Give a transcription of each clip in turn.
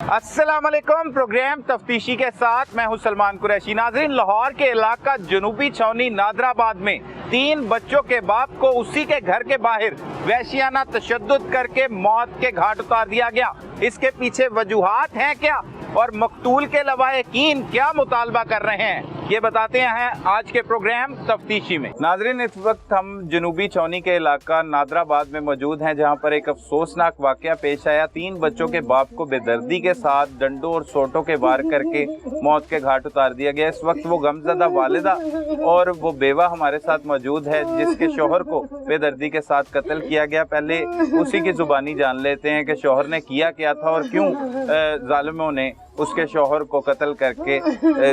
अस्सलाम वालेकुम। प्रोग्राम तफ्तीशी के साथ मैं हूं सलमान कुरैशी। नाज़रीन, लाहौर के इलाका जनूबी छावनी नादराबाद में 3 बच्चों के बाप को उसी के घर के बाहर वहशियाना तशद्दुद करके मौत के घाट उतार दिया गया। इसके पीछे वजूहात हैं क्या और मकतूल के लवाहिकीन क्या मुतालबा कर रहे हैं, ये बताते हैं आज के प्रोग्राम तफ्तीशी में। नाजरीन, इस वक्त हम जनूबी छावनी के इलाका नादराबाद में मौजूद हैं, जहां पर एक अफसोसनाक वाकया पेश आया। 3 बच्चों के बाप को बेदर्दी के साथ डंडों और सोटों के वार करके मौत के घाट उतार दिया गया। इस वक्त वो गमजदा वालिदा और वो बेवा हमारे साथ मौजूद है, जिसके शोहर को बेदर्दी के साथ कत्ल किया गया। पहले उसी की जुबानी जान लेते हैं कि शोहर ने किया क्या था और क्यों जालिमों ने उसके शोहर को कत्ल करके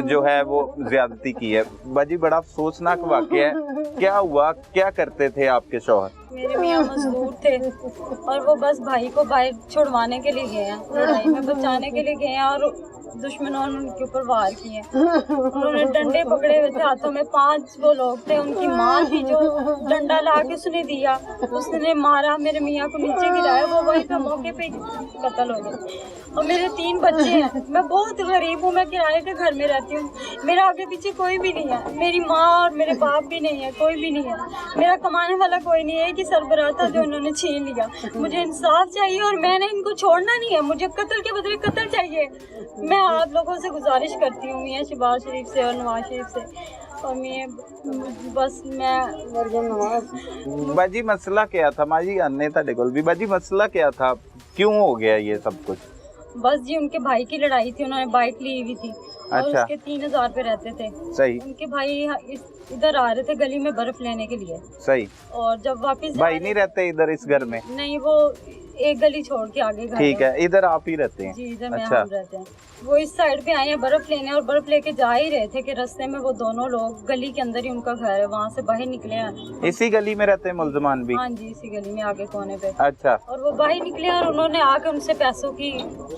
जो है वो ज्यादती की है। बाजी, बड़ा अफसोसनाक वाकया है। क्या हुआ, क्या करते थे आपके शोहर? मेरे मियाँ मजदूर थे और वो बस भाई को बाहर छुड़वाने के लिए गए हैं, लड़ाई में बचाने के लिए गए हैं और दुश्मनों ने उनके ऊपर वार किए। उन्होंने डंडे पकड़े हुए थे हाथों में। 5 वो लोग थे। उनकी माँ थी जो डंडा ला के उसने दिया, उसने मारा, मेरे मियाँ को नीचे गिराया, वो वहीं पे मौके पे कत्ल हो गए। और मेरे 3 बच्चे हैं। मैं बहुत गरीब हूँ, मैं किराए के घर में रहती हूँ। मेरा आगे पीछे कोई भी नहीं है, मेरी माँ और मेरे बाप भी नहीं है, कोई भी नहीं है। मेरा कमाने वाला कोई नहीं है कि सरबराह था जो इन्होंने छीन लिया। मुझे इंसाफ चाहिए और मैंने इनको छोड़ना नहीं है। मुझे कत्ल के बदले कत्ल चाहिए। मैं आप लोगों से गुजारिश करती हूँ, मियाँ शहबाज शरीफ से और नवाज शरीफ से, और मैं बस मैं बाजी, मसला क्या था? माजी अन्य था देखो भी। बाजी, मसला क्या था, क्यों हो गया ये सब कुछ? बस जी, उनके भाई की लड़ाई थी। उन्होंने बाइक ली हुई थी और अच्छा। उसके 3000 पे रहते थे। सही। उनके भाई इधर आ रहे थे गली में बर्फ लेने के लिए। सही। और जब वापस भाई नहीं रहते इधर इस घर में? नहीं, वो एक गली छोड़ के आगे घर ठीक है, इधर आप ही रहते हैं? जी, इधर में अच्छा। हम रहते हैं। वो इस साइड पे आए हैं बर्फ लेने और बर्फ लेके जा ही रहे थे कि रास्ते में वो दोनों लोग, गली के अंदर ही उनका घर है, वहाँ से बाहर निकले हैं। इसी गली में रहते हैं मुल्जमान भी? हाँ जी, इसी गली में आगे कोने पे। अच्छा। और वो बाहर निकले और उन्होंने आके उनसे पैसों की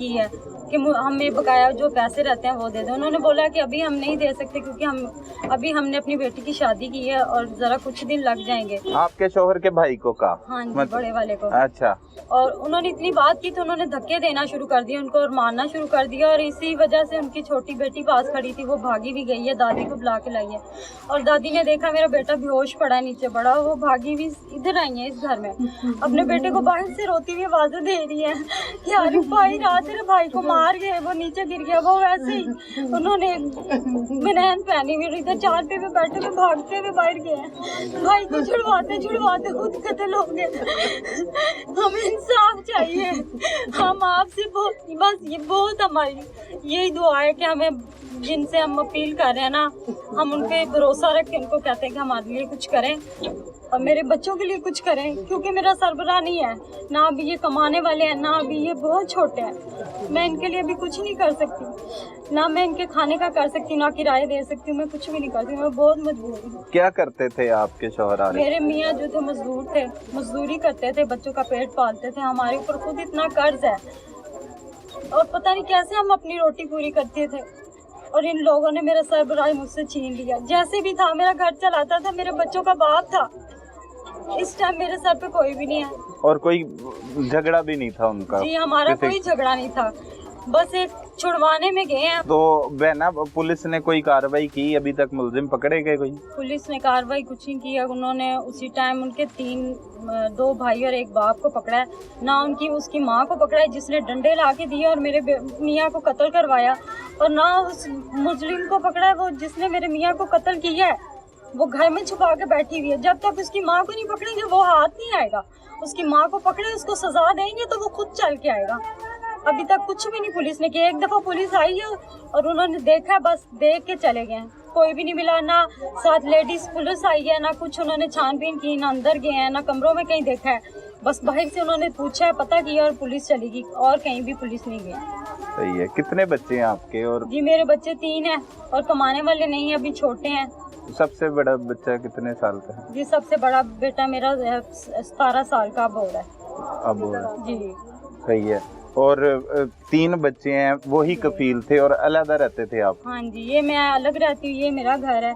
है कि हमें बकाया जो पैसे रहते हैं वो दे दो। उन्होंने बोला कि अभी हम नहीं दे सकते क्योंकि हमने अपनी बेटी की शादी की है और जरा कुछ दिन लग जाएंगे। आपके शोहर के भाई को कहा? हाँ जी, बड़े वाले को। अच्छा। और उन्होंने इतनी बात की तो उन्होंने धक्के देना शुरू कर दिए उनको और मारना शुरू कर दिया। और इसी वजह से उनकी छोटी बेटी पास खड़ी थी, वो भागी भी गई है, दादी को बुला के लाई है। और दादी ने देखा मेरा बेटा बेहोश पड़ा है नीचे पड़ा, वो भागी भी इधर आई है इस घर में। अपने बेटे को बाहर से रोती हुई आवाज़ें दे रही है कि अरे भाई, रात तेरे भाई को मार गए, वो नीचे गिर गया। वो वैसे ही उन्होंने बनैन पहनी हुई इधर चारपे पे बैठे हुए भागते हुए बाहर गए। भाई को छुड़वाते छुड़वाते खुद कत्ल हो गए। हमें इंसाफ चाहिए। हम आपसे बस ये बहुत हमारी यही दुआ है कि हमें, जिनसे हम अपील कर रहे हैं ना, हम उनके भरोसा रख के उनको कहते हैं कि हमारे लिए कुछ करें और मेरे बच्चों के लिए कुछ करें, क्योंकि मेरा सरबराह नहीं है ना, अभी ये कमाने वाले हैं ना, अभी ये बहुत छोटे हैं। मैं इनके लिए भी कुछ नहीं कर सकती, ना मैं इनके खाने का कर सकती, ना किराए दे सकती हूँ, मैं कुछ भी नहीं करती, मैं बहुत मजबूर हूँ। क्या करते थे आपके शौहर? मेरे मियाँ जो थे मजदूर थे, मजदूरी करते थे, बच्चों का पेट पालते थे। हमारे ऊपर खुद इतना कर्ज है और पता नहीं कैसे हम अपनी रोटी पूरी करते थे और इन लोगों ने मेरा सरबराह मुझसे छीन लिया। जैसे भी था, मेरा घर चलाता था, मेरे बच्चों का बाप था। इस टाइम मेरे सर पे कोई भी नहीं है और कोई झगड़ा भी नहीं था उनका? जी, हमारा कोई झगड़ा नहीं था, बस एक छुड़वाने में गए हैं। तो बहना, पुलिस ने कोई कार्रवाई की? अभी तक मुलजिम पकड़े गए कोई? पुलिस ने कार्रवाई कुछ नहीं की है। उन्होंने उसी टाइम उनके 2 भाई और 1 बाप को पकड़ा है, ना उसकी माँ को पकड़ा है जिसने डंडे ला के दिए और मेरे मियाँ को कत्ल करवाया, और ना उस मुजरिम को पकड़ा है वो जिसने मेरे मियाँ को कत्ल किया है। वो घर में छुपा के बैठी हुई है। जब तक उसकी माँ को नहीं पकड़ेंगे वो हाथ नहीं आएगा। उसकी माँ को पकड़े, उसको सजा देंगे तो वो खुद चल के आएगा। अभी तक कुछ भी नहीं पुलिस ने किया। 1 दफ़ा पुलिस आई है और उन्होंने देखा, बस देख के चले गए। कोई भी नहीं मिला, ना साथ लेडीज पुलिस आई है, ना कुछ उन्होंने छानबीन की, ना अंदर गए हैं, ना कमरों में कहीं देखा है। बस बाहर से उन्होंने पूछा, पता किया और पुलिस चली गई, और कहीं भी पुलिस नहीं गई। सही है। कितने बच्चे हैं आपके? और जी, मेरे बच्चे 3 हैं और कमाने वाले नहीं है, अभी छोटे हैं। सबसे बड़ा बच्चा कितने साल का है? जी, सबसे बड़ा बेटा मेरा 17 साल का अब हो रहा है। अब जी, सही है। और 3 बच्चे हैं, वही कफील थे और अलग रहते थे आप? हाँ जी, ये मैं अलग रहती हूँ, ये मेरा घर है।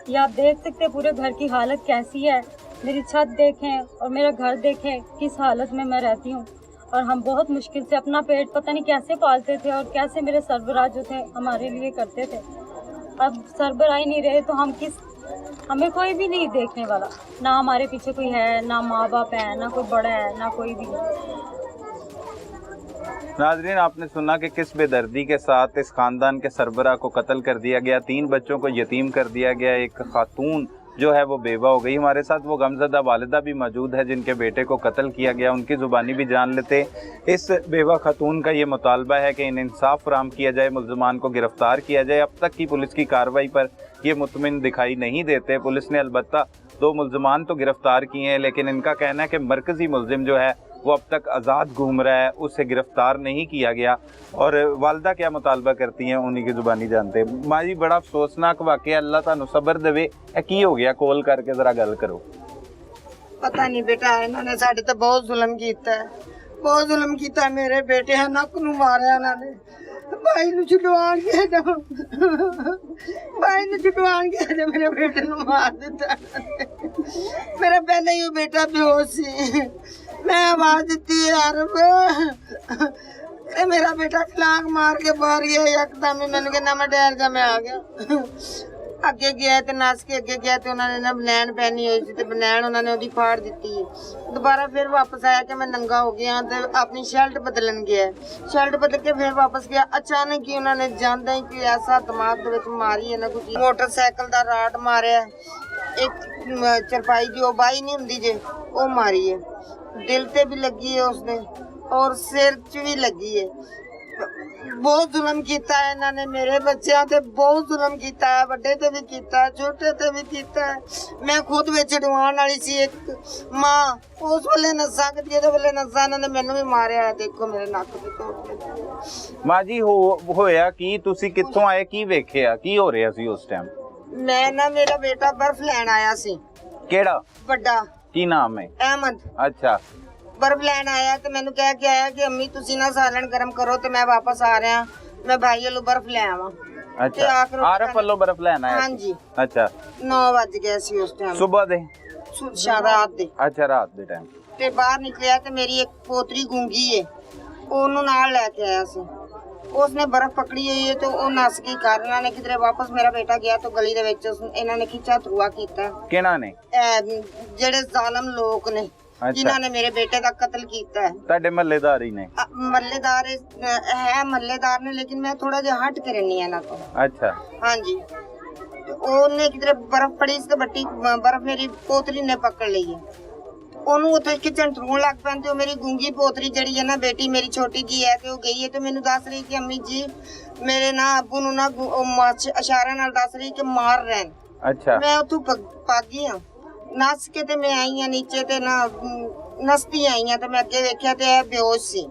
ये आप देख सकते हैं पूरे घर की हालत कैसी है। मेरी छत देखें और मेरा घर देखें किस हालत में मैं रहती हूँ। और हम बहुत मुश्किल से अपना पेट पता नहीं कैसे पालते थे और कैसे मेरे सरबराह जो थे हमारे लिए करते थे। अब सरबराह ही नहीं रहे तो हमें कोई भी नहीं देखने वाला, ना हमारे पीछे कोई है, ना माँ बाप है, ना कोई बड़ा है, ना कोई भी। नाज़रीन, आपने सुना कि किस बेदर्दी के साथ इस खानदान के सरबराह को कत्ल कर दिया गया, 3 बच्चों को यतीम कर दिया गया, एक खातून जो है वो बेवा हो गई। हमारे साथ वो गमज़दा वालिदा भी मौजूद है जिनके बेटे को कत्ल किया गया, उनकी ज़ुबानी भी जान लेते। इस बेवा खातून का ये मुतालबा है कि इंसाफ फराहम किया जाए, मुल्ज़िमान को गिरफ़्तार किया जाए। अब तक की पुलिस की कार्रवाई पर ये मुतमिन दिखाई नहीं देते। पुलिस ने अलबत्ता 2 मुल्ज़िमान तो गिरफ़्तार किए हैं, लेकिन इनका कहना है कि मरकज़ी मुल्ज़िम जो है वो अब तक आज़ाद घूम रहा है, उसे गिरफ़्तार नहीं किया गया। और वालदा क्या मुतालबा करती हैं उन्हीं की ज़ुबानी जानते हैं। माँ जी, बड़ा अफसोसनाक वाक़या, अल्लाह तानू सबर देवे। की हो गया? कॉल करके ज़रा गल करो। पता नहीं बेटा, इन्होंने साढ़े तो बहुत जुल्म किया है, बहुत जुल्म किया। मेरे बेटे है नक नूं मारिया उन्होंने, भाई नूं छुडवाण के भाई नूं छुडवाण के मेरे बेटे नूं मार दिता। मेरा पहले ही वो बेटा बेहोश सी, मैं आवाज दी यार, मेरा बेटा छलांग मार के बाहर गया यकदम ही। मैंने कहना मैं डर जा, मैं आ गया। ਅੱਗੇ ਗਿਆ ਤੇ ਨਸ ਕੇ ਅੱਗੇ ਗਿਆ ਤੇ ਉਹਨਾਂ ਨੇ ਨਾ ਬਨੈਣ ਪਹਿਨੀ ਹੋਈ ਸੀ ਤੇ ਬਨੈਣ ਉਹਨਾਂ ਨੇ ਉਹਦੀ ਫਾੜ ਦਿੱਤੀ ਹੈ। ਦੁਬਾਰਾ ਫਿਰ ਵਾਪਸ ਆਇਆ ਕਿ ਮੈਂ ਨੰਗਾ ਹੋ ਗਿਆ ਤੇ ਆਪਣੀ ਸ਼ਰਟ ਬਦਲਣ ਗਿਆ। ਸ਼ਰਟ ਬਦਲ ਕੇ ਫਿਰ ਵਾਪਸ ਗਿਆ। ਅਚਾਨਕ ਹੀ ਉਹਨਾਂ ਨੇ ਜਾਂਦਾ ਹੀ ਕੋਈ ਐਸਾ ਦਿਮਾਗ ਦੇ ਵਿੱਚ ਮਾਰੀ ਹੈ ਨਾ, ਕੋਈ ਮੋਟਰਸਾਈਕਲ ਦਾ ਰਾਡ ਮਾਰਿਆ, ਇੱਕ ਚਰਪਾਈ ਦੀ ਉਹ ਬਾਈ ਨਹੀਂ ਹੁੰਦੀ ਜੇ ਉਹ ਮਾਰੀ ਹੈ। ਦਿਲ ਤੇ ਵੀ ਲੱਗੀ ਹੈ ਉਸਨੇ ਔਰ ਸਿਰ 'ਚ ਵੀ ਲੱਗੀ ਹੈ। बहुत जुल्म किया है इन्होंने मेरे बच्चों ते, बहुत जुल्म किया है, बड़े ते भी किया है, छोटे ते भी किया है। मैं खुद विच डवाण वाली सी एक मां, उस वेले नसा कदी दे वेले नसा इन्होंने मैनू भी मारिया है। देखो मेरे नक ते तोड़। मां जी, होया की? तुसी कित्थों आए, की वेखिया, की हो रहा सी उस टाइम? मैं ना, मेरा बेटा बर्फ लैन आया सी। केड़ा? बड़ा। की नाम है? अहमद। अच्छा। बर्फ लैन आया तो मैनू कह के आया कि अम्मी तुसी ना सालन गर्म करो तो मैं वापस आ रहा, मैं भाई वालों बर्फ ले आवा। अच्छा, आरफ वालों बर्फ लेना है? हाँ जी। अच्छा। 9 बज गए सी उस टाइम, सुबह दे? रात दे। अच्छा, रात दे टाइम ते बाहर निकलिया ते मेरी एक पोतरी गूंगी है, ओनू नाल लेके आया सी। उसने बर्फ पकड़ी हुई है तो वो नस के कारण ने किधरे वापस मेरा बेटा गया तो गली दे विच इन्होंने खिंचा थरूआ कीता। किहना ने? जेड़े जालिम लोग ने जिन्हां ने मेरे बेटे का कत्ल किया है। ਤੁਹਾਡੇ ਮਹੱਲੇਦਾਰ ਹੀ ਨੇ? मल्लेदार है, मल्लेदार ने, लेकिन मैं थोड़ा जिहा हट के रहनी है ना तो। अच्छा। हाँ जी। ਉਹਨੇ ਕਿਧਰੇ ਬਰਫ਼ ਪੜੀ ਸੀ ਤੇ ਬੱਟੀ ਬਰਫ਼ ਮੇਰੀ ਪੋਤਰੀ ਨੇ ਪਕੜ ਲਈ ਹੈ। ਉਹਨੂੰ ਉੱਥੇ ਕਿਚਨ ਟਰੂਣ ਲੱਗ ਪੈਂਦੇ। ਉਹ ਮੇਰੀ ਗੂੰਗੀ ਪੋਤਰੀ ਜਿਹੜੀ ਹੈ ਨਾ ਬੇਟੀ ਮੇਰੀ ਛੋਟੀ ਜੀ ਹੈ ਤੇ ਉਹ ਗਈ ਹੈ ਤੇ ਮੈਨੂੰ ਦੱਸ ਰਹੀ ਕਿ ਅੰਮੀ ਜੀ ਮੇਰੇ ਨਾ ਅੱਬੂ ਨੂੰ ਨਾ ਇਸ਼ਾਰਿਆਂ ਨਾਲ ਦੱਸ ਰਹੀ ਕਿ ਮਾਰ ਰਹਿਣ। ਅੱਛਾ। ਮੈਂ ਉੱਥੋਂ ਭਾਗੀ ਹਾਂ, ਨੱਸ ਕੇ ਤੇ ਮੈਂ ਆਈ ਹਾਂ ਨੀਚੇ ਤੇ ਨਾ ਨਸਤੀ ਆਈ ਹਾਂ ਤੇ ਮੈਂ ਅੱਗੇ ਵੇਖਿਆ ਤੇ ਇਹ ਬੇਹੋਸ਼ ਸੀ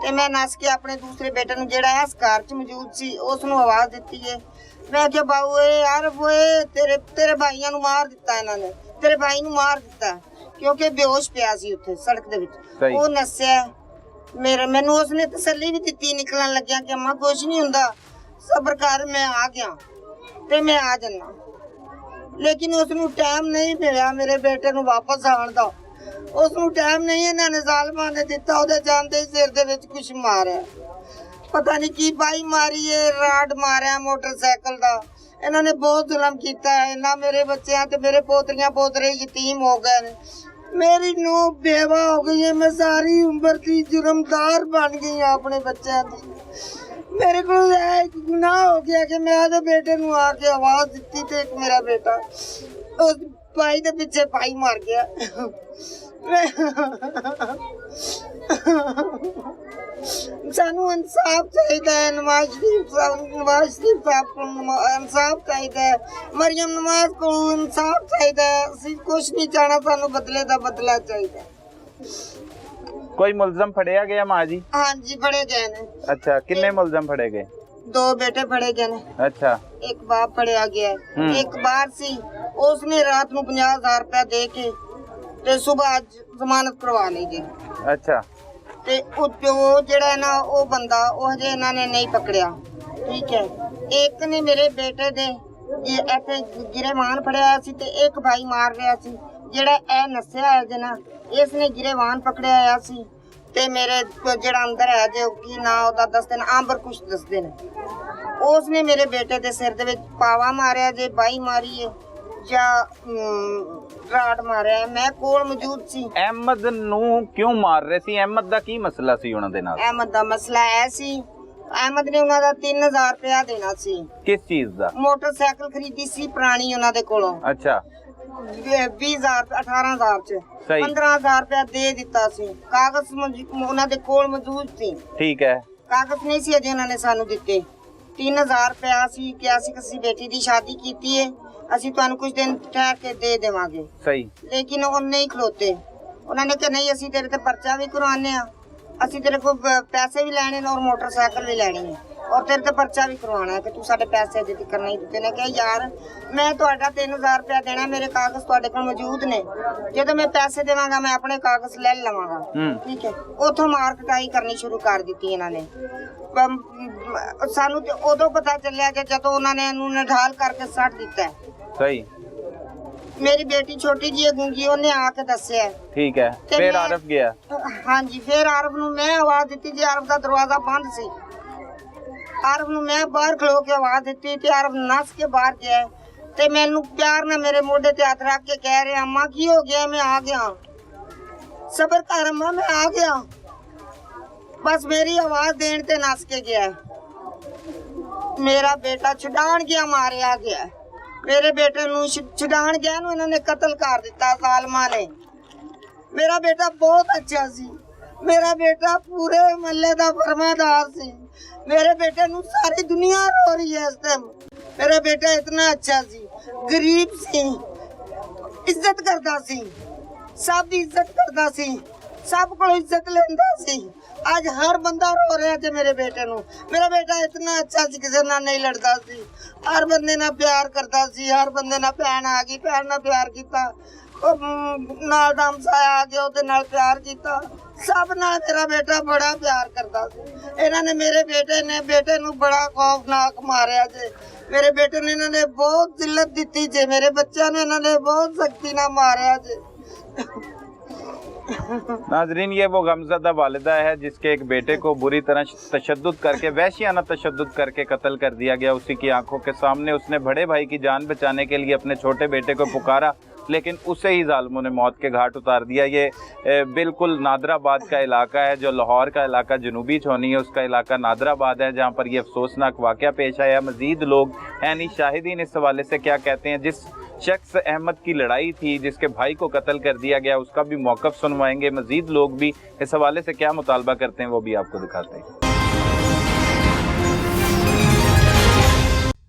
ਤੇ ਮੈਂ ਨੱਸ ਕੇ ਆਪਣੇ ਦੂਸਰੇ ਬੇਟੇ ਨੂੰ ਜਿਹੜਾ ਇਸ ਘਰ 'ਚ ਮੌਜੂਦ ਸੀ ਉਸ ਨੂੰ ਆਵਾਜ਼ ਦਿੱਤੀ ਹੈ। मैं क्या बाबू यार वो तेरे भाइयों ਨੂੰ ਮਾਰ ਦਿੱਤਾ ਇਹਨਾਂ ਨੇ, ਤੇਰੇ ਭਾਈ ਨੂੰ ਮਾਰ ਦਿੱਤਾ ਕਿਉਂਕਿ ਬੇਹੋਸ਼ ਪਿਆ ਸੀ ਉੱਥੇ ਸੜਕ ਦੇ ਵਿੱਚ। ਉਹ ਨਸਿਆ ਮੈਨੂੰ ਉਸਨੇ ਤਸੱਲੀ ਵੀ ਦਿੱਤੀ ਨਿਕਲਣ ਲੱਗਿਆ ਕਿ ਅੰਮਾ ਕੁਝ ਨਹੀਂ ਹੁੰਦਾ, ਸਬਰ ਕਰ, ਮੈਂ ਆ ਗਿਆ ਤੇ ਮੈਂ ਆ ਜਾਣਾ। ਲੇਕਿਨ ਉਸ ਨੂੰ ਟਾਈਮ ਨਹੀਂ ਮਿਲਿਆ ਮੇਰੇ ਬੇਟੇ ਨੂੰ ਵਾਪਸ ਆਉਣ ਦਾ। ਉਸ ਨੂੰ ਟਾਈਮ ਨਹੀਂ ਇਹਨਾਂ ਨੇ ਜ਼ਾਲਮਾਂ ਨੇ ਦਿੱਤਾ। ਉਹਦੇ ਜਾਂਦੇ ਹੀ ਸਿਰ ਦੇ ਵਿੱਚ ਕੁਝ ਮਾਰਿਆ, पता नहीं की बाई मारी है, राड मारिया मोटरसाइकिल दा। इन्होंने बहुत जुल्म किया है ना मेरे बच्चे ते मेरे पोतरियां पोतरे यतीम हो गए। मेरी नूह बेवा हो गई है, मैं सारी उम्र की जुर्मदार बन गई हूँ अपने बच्चों की। मेरे को एक गुनाह हो गया कि मैं आधे बेटे नूं आके आवाज दी ते एक मेरा बेटा उस भाई दे पीछे भाई मार गया। सानू इंसाफ चाहिए, नवाज शरीफ साहब को इंसाफ चाहिए, मरियम नवाज को इंसाफ चाहिए। असीं कुछ नहीं चाहना, सानू बदले दा बदला चाहिए। कोई मुलजम फड़िया गया माँ जी? हाँ जी, फड़े गए ने। अच्छा, कितने मुलजम फड़े गए? 2 बेटे फड़े गए ने। अच्छा। एक बाप फड़िया गया है। एक बार सी उसने रात नूं 50,000 रुपया दे के ते सुबह जमानत करवा ली गई। अच्छा। ਤੇ ਉਹ ਪਿਓ ਜਿਹੜਾ ਨਾ ਉਹ ਬੰਦਾ ਉਹ ਹਜੇ ਇਹਨਾਂ ਨੇ ਨਹੀਂ ਪਕੜਿਆ। ਠੀਕ ਹੈ, ਇੱਕ ਨੇ ਮੇਰੇ ਬੇਟੇ ਦੇ ਇੱਥੇ ਗਿਰੇਵਾਨ ਫੜਿਆ ਸੀ ਤੇ ਇੱਕ ਭਾਈ ਮਾਰ ਰਿਹਾ ਸੀ ਜਿਹੜਾ ਇਹ ਨਸਿਆ ਹੈ ਜਨਾ, ਇਸ ਨੇ ਗਿਰੇਵਾਨ ਪਕੜਿਆ ਆਇਆ ਸੀ। ਤੇ ਮੇਰੇ ਜਿਹੜਾ ਅੰਦਰ ਹੈ ਜੋ ਕੀ ਨਾਂ ਉਹਦਾ ਦੱਸਦੇ ਨੇ, ਆਂਬਰ ਕੁਛ ਦੱਸਦੇ ਨੇ, ਉਸਨੇ ਮੇਰੇ ਬੇਟੇ ਦੇ ਸਿਰ ਦੇ ਵਿੱਚ ਪਾਵਾ ਮਾਰਿਆ ਜੇ, ਬਾਈ ਮਾਰੀ ਹੈ ਜਾਂ ਰਾੜ ਮਾਰਿਆ ਹੈ। ਮੈਂ ਕੋਲ ਮੌਜੂਦ ਸੀ। ਅਹਿਮਦ ਨੂੰ ਕਿਉਂ ਮਾਰ ਰਹੇ ਸੀ? ਅਹਿਮਦ ਦਾ ਕੀ ਮਸਲਾ ਸੀ ਉਹਨਾਂ ਦੇ ਨਾਲ? ਅਹਿਮਦ ਦਾ ਮਸਲਾ ਇਹ ਸੀ, ਅਹਿਮਦ ਨੇ ਉਹਨਾਂ ਦਾ 3000 ਰੁਪਇਆ ਦੇਣਾ ਸੀ। ਕਿਸ ਚੀਜ਼ ਦਾ? ਮੋਟਰਸਾਈਕਲ ਖਰੀਦੀ ਸੀ ਪੁਰਾਣੀ ਉਹਨਾਂ ਦੇ ਕੋਲੋਂ। ਅੱਛਾ 20,000 18,000 ਚ ਸਹੀ। 15,000 ਰੁਪਇਆ ਦੇ ਦਿੱਤਾ ਸੀ। ਕਾਗਜ਼ ਉਹਨਾਂ ਦੇ ਕੋਲ ਮੌਜੂਦ ਸੀ। ਠੀਕ ਹੈ। ਕਾਗਜ਼ ਨਹੀਂ ਸੀ ਅਜੇ ਉਹਨਾਂ ਨੇ ਸਾਨੂੰ ਦਿੱਤੇ। 3000 ਰੁਪਇਆ ਸੀ ਕਿਹਾ ਸੀ ਕਿ ਅਸੀਂ ਬੇਟੀ ਦੀ ਸ਼ਾਦੀ ਕੀਤੀ ਹੈ, ਅਸੀਂ ਤੁਹਾਨੂੰ ਕੁਝ ਦਿਨ ਠਹਿਰ ਕੇ ਦੇ ਦੇਵਾਂਗੇ। ਸਹੀ। ਲੇਕਿਨ ਉਹ ਨਹੀਂ ਖਲੋਤੇ। ਉਹਨਾਂ ਨੇ ਕਿਹਾ ਨਹੀਂ, ਅਸੀਂ ਤੇਰੇ ਤੇ ਪਰਚਾ ਵੀ ਕਰਵਾਉਂਦੇ ਆ, ਅਸੀਂ ਤੇਰੇ ਕੋਲ ਪੈਸੇ ਵੀ ਲੈਣੇ ਨੇ ਔਰ ਮੋਟਰਸਾਈਕਲ ਵੀ ਲੈਣੀ ਹੈ ਔਰ ਤੇਰੇ ਤੇ ਪਰਚਾ ਵੀ ਕਰਵਾਉਣਾ ਹੈ ਕਿ ਤੂੰ ਸਾਡੇ ਪੈਸੇ ਅਜੇ ਤੱਕ ਨਹੀਂ ਦਿੱਤੇ। ਨੇ ਕਿਹਾ ਯਾਰ ਮੈਂ ਤੁਹਾਡਾ 3000 ਰੁਪਇਆ ਦੇਣਾ, ਮੇਰੇ ਕਾਗਜ਼ ਤੁਹਾਡੇ ਕੋਲ ਮੌਜੂਦ ਨੇ, ਜਦੋਂ ਮੈਂ ਪੈਸੇ ਦੇਵਾਂਗਾ ਮੈਂ ਆਪਣੇ ਕਾਗਜ਼ ਲੈ ਲਵਾਂਗਾ। ਠੀਕ ਹੈ। ਉਥੋਂ ਮਾਰ ਕਟਾਈ ਕਰਨੀ ਸ਼ੁਰੂ ਕਰ ਦਿੱਤੀ ਇਹਨਾਂ ਨੇ। ਸਾਨੂੰ ਤੇ ਉਦੋਂ ਪਤਾ ਚੱਲਿਆ ਕਿ ਜਦੋਂ ਉਹਨਾਂ ਨੇ ਇਹਨੂੰ ਨਿਢਾਲ ਕਰਕੇ ਸੱਟ ਦਿੱਤਾ। ਸਹੀ। ਮੇਰੀ ਬੇਟੀ ਛੋਟੀ ਜੀ ਗੂੰਗੀ, ਉਹਨੇ ਆ ਕੇ ਦੱਸਿਆ। ਠੀਕ ਹੈ। ਫਿਰ ਆਰਫ ਗਿਆ? ਹਾਂਜੀ, ਫਿਰ ਆਰਫ ਨੂੰ ਮੈਂ ਆਵਾਜ਼ ਦਿੱਤੀ ਜੀ, ਆਰਫ ਦਾ ਦਰਵਾਜ਼ਾ ਬੰਦ ਸੀ। ਆਰਫ ਨੂੰ ਮੈਂ ਬਾਹਰ ਖਲੋ ਕੇ ਆਵਾਜ਼ ਦਿੱਤੀ ਤੇ ਆਰਫ ਨੱਸ ਕੇ ਬਾਹਰ ਗਿਆ ਤੇ ਮੈਨੂੰ ਪਿਆਰ ਨਾਲ ਮੇਰੇ ਮੋਢੇ ਤੇ ਹੱਥ ਰੱਖ ਕੇ ਕਹਿ ਰਿਹਾ, ਅੰਮਾ ਕੀ ਹੋ ਗਿਆ? ਮੈਂ ਆ ਗਿਆ, ਸਬਰ ਕਰ ਅੰਮਾ, ਮੈਂ ਆ ਗਿਆ। ਬਸ ਮੇਰੀ ਆਵਾਜ਼ ਦੇਣ ਤੇ ਨੱਸ ਕੇ ਗਿਆ। ਮੇਰਾ ਬੇਟਾ ਛਡਾਣ ਗਿਆ, ਮਾਰਿਆ ਗਿਆ। ਮੇਰੇ ਬੇਟੇ ਨੂੰ ਛਡਾਣ ਗਿਆ ਨੂੰ ਇਹਨਾਂ ਨੇ ਕਤਲ ਕਰ ਦਿੱਤਾ ਜ਼ਾਲਮਾਂ ਨੇ। ਮੇਰਾ ਬੇਟਾ ਬਹੁਤ ਅੱਛਾ ਸੀ, ਮੇਰਾ ਬੇਟਾ ਪੂਰੇ ਮਹੱਲੇ ਦਾ ਫਰਮਾਦਾਰ ਸੀ। ਮੇਰੇ ਬੇਟੇ ਨੂੰ ਸਾਰੀ ਦੁਨੀਆ ਰੋ ਰਹੀ ਹੈ ਇਸ ਟਾਈਮ। ਮੇਰਾ ਬੇਟਾ ਇਤਨਾ ਅੱਛਾ ਸੀ, ਗਰੀਬ ਸੀ, ਇੱਜ਼ਤ ਕਰਦਾ ਸੀ, ਸਭ ਦੀ ਇੱਜ਼ਤ ਕਰਦਾ ਸੀ, ਸਭ ਕੋਲ ਇੱਜ਼ਤ ਲੈਂਦਾ ਸੀ। ਅੱਜ ਹਰ ਬੰਦਾ ਰੋ ਰਿਹਾ ਜੇ ਮੇਰੇ ਬੇਟੇ ਨੂੰ। ਮੇਰਾ ਬੇਟਾ ਇਤਨਾ ਅੱਛਾ ਸੀ, ਕਿਸੇ ਨਾਲ ਨਹੀਂ ਲੜਦਾ ਸੀ, ਹਰ ਬੰਦੇ ਨਾਲ ਪਿਆਰ ਕਰਦਾ ਸੀ। ਹਰ ਬੰਦੇ ਨਾਲ ਭੈਣ ਆ ਗਈ, ਭੈਣ ਨਾਲ ਪਿਆਰ ਕੀਤਾ, ਉਹ ਨਾਲ ਦਾ ਹਮਸਾਇਆ ਆ ਗਿਆ ਉਹਦੇ ਨਾਲ ਪਿਆਰ ਕੀਤਾ, ਸਭ ਨਾਲ ਮੇਰਾ ਬੇਟਾ ਬੜਾ ਪਿਆਰ ਕਰਦਾ ਸੀ। ਇਹਨਾਂ ਨੇ ਮੇਰੇ ਬੇਟੇ ਨੂੰ ਬੜਾ ਖੌਫਨਾਕ ਮਾਰਿਆ ਜੇ। ਮੇਰੇ ਬੇਟੇ ਨੂੰ ਇਹਨਾਂ ਨੇ ਬਹੁਤ ਜ਼ਿੱਲਤ ਦਿੱਤੀ ਜੇ। ਮੇਰੇ ਬੱਚਿਆਂ ਨੂੰ ਇਹਨਾਂ ने बहुत सख्ती ਨਾਲ ਮਾਰਿਆ ਜੇ। नाजरीन, ये वो गमज़दा वालिदा है जिसके एक बेटे को बुरी तरह तशद्दुद करके, वहशियाना तशद्दुद करके कत्ल कर दिया गया। उसी की आंखों के सामने उसने बड़े भाई की जान बचाने के लिए अपने छोटे बेटे को पुकारा, लेकिन उसे ही ज़ालिमों ने मौत के घाट उतार दिया। ये बिल्कुल नादराबाद का इलाका है, जो लाहौर का इलाका जनूबी छोनी है, उसका इलाका नादराबाद है, जहाँ पर ये अफसोसनाक वाक़या पेश आया। मज़ीद लोग यानी शाहिदीन इस हवाले से क्या कहते हैं। जिस शख्स अहमद की लड़ाई थी, जिसके भाई को कत्ल कर दिया गया, उसका भी मौक़िफ़ सुनवाएंगे। मज़ीद लोग भी इस हवाले से क्या मुतालबा करते हैं वो भी आपको दिखाते हैं।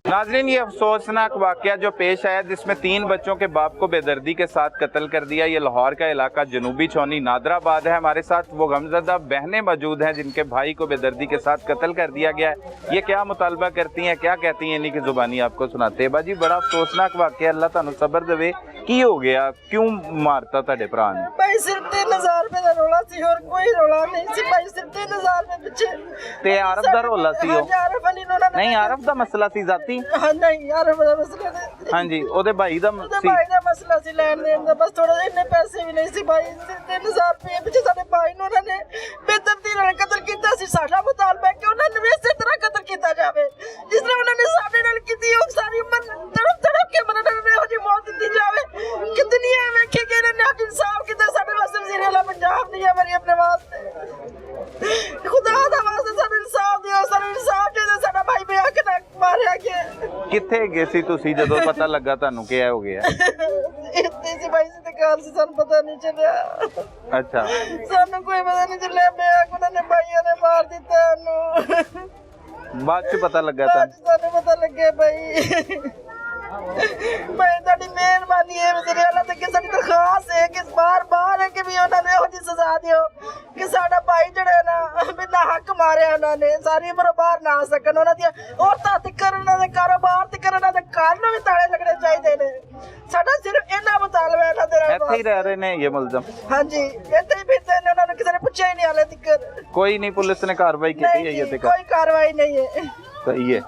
नाज़रीन, ये अफसोसनाक वाक़या जो पेश आया जिसमें 3 बच्चों के बाप को बेदर्दी के साथ कत्ल कर दिया, ये लाहौर का इलाका जनूबी छोनी नादराबाद है। हमारे साथ वो गमज़दा बहनें मौजूद हैं जिनके भाई को बेदर्दी के साथ कत्ल कर दिया गया है। ये क्या मुतालबा करती हैं, क्या कहती हैं, इन्हीं की ज़ुबानी आपको सुनाते हैं। बाजी, बड़ा अफसोसनाक वाक़या, अल्लाह तुहानू सबर देवे। की हो गया, क्यों मारता तुहाडे भरा ने? भाई सिर्फ 3000 रुपए का रोला सी और कोई रोला नहीं सी भाई, सिर्फ 3000 रुपए पीछे ते आरफ दा रोला सी हो? आरफ अली रोला नहीं, आरफ दा मसला सी जाती। हां नहीं, आरफ दा मसला नहीं। हां जी, ओदे भाई दा सी। भाई दा मसला सी लेन देन दा, बस थोड़ा इतने पैसे भी नहीं सी भाई। सिर्फ 3000 रुपए पीछे साडे भाई नु उन्होंने बेदर्दी नाल कत्ल कीता सी। साडा मुतालबा है कि उन्होंने इस तरह कत्ल कीता जावे जिस तरह उन्होंने साडे नाल कीती। ओ सारी उम्र तड़प के मरने में हो जी मौत दी जावे। कि दुनिया में कि इन्होंने आज इंसाफ कितना साडे वास्ते वज़ीर आला पंजाब नहीं है मेरी अपने वास्ते। खुदा दा वास्ते साडे इंसाफ दियो, साडे इंसाफ दे दे। साडा भाई बेआ के मारिया गया। किथे गए सी तुसी जदों पता लगा तानू क्या हो गया? इतनी सी भाई से कार से सन पता नहीं चलिया। अच्छा, सानू कोई पता नहीं चलिया। बेआ को उन्होंने भाइयों ने मार दिता नु। बाद च पता लगा था? सानू पता लगे भाई। भाई साडी मेहरबानी है वज़ीर आला ते कि साडी दरखास्त है कि बार-बार है कि भी उन्होंने हो जी सजा दियो कि साडा भाई जड़ा ना बिना हक मारिया उन्होंने सारी उम्र बाहर ना आ सकन। उन्हां दी औरतां ते करना दे कारोबार ते करना दे घर नु भी ताले लगने चाहिए ने। साडा सिर्फ इन्ना मुतालबा है ना तेरा। ਇੱਥੇ ਹੀ ਰਹਿ ਰਹੇ ਨੇ ये मुलजम? हां जी, इत्थे ही फिरदे ने। उन्होंने किसी ने पूछा ही नहीं हाले तक। कोई नहीं, पुलिस ने कार्रवाई की है ये तक? कोई कार्रवाई नहीं है। सही है,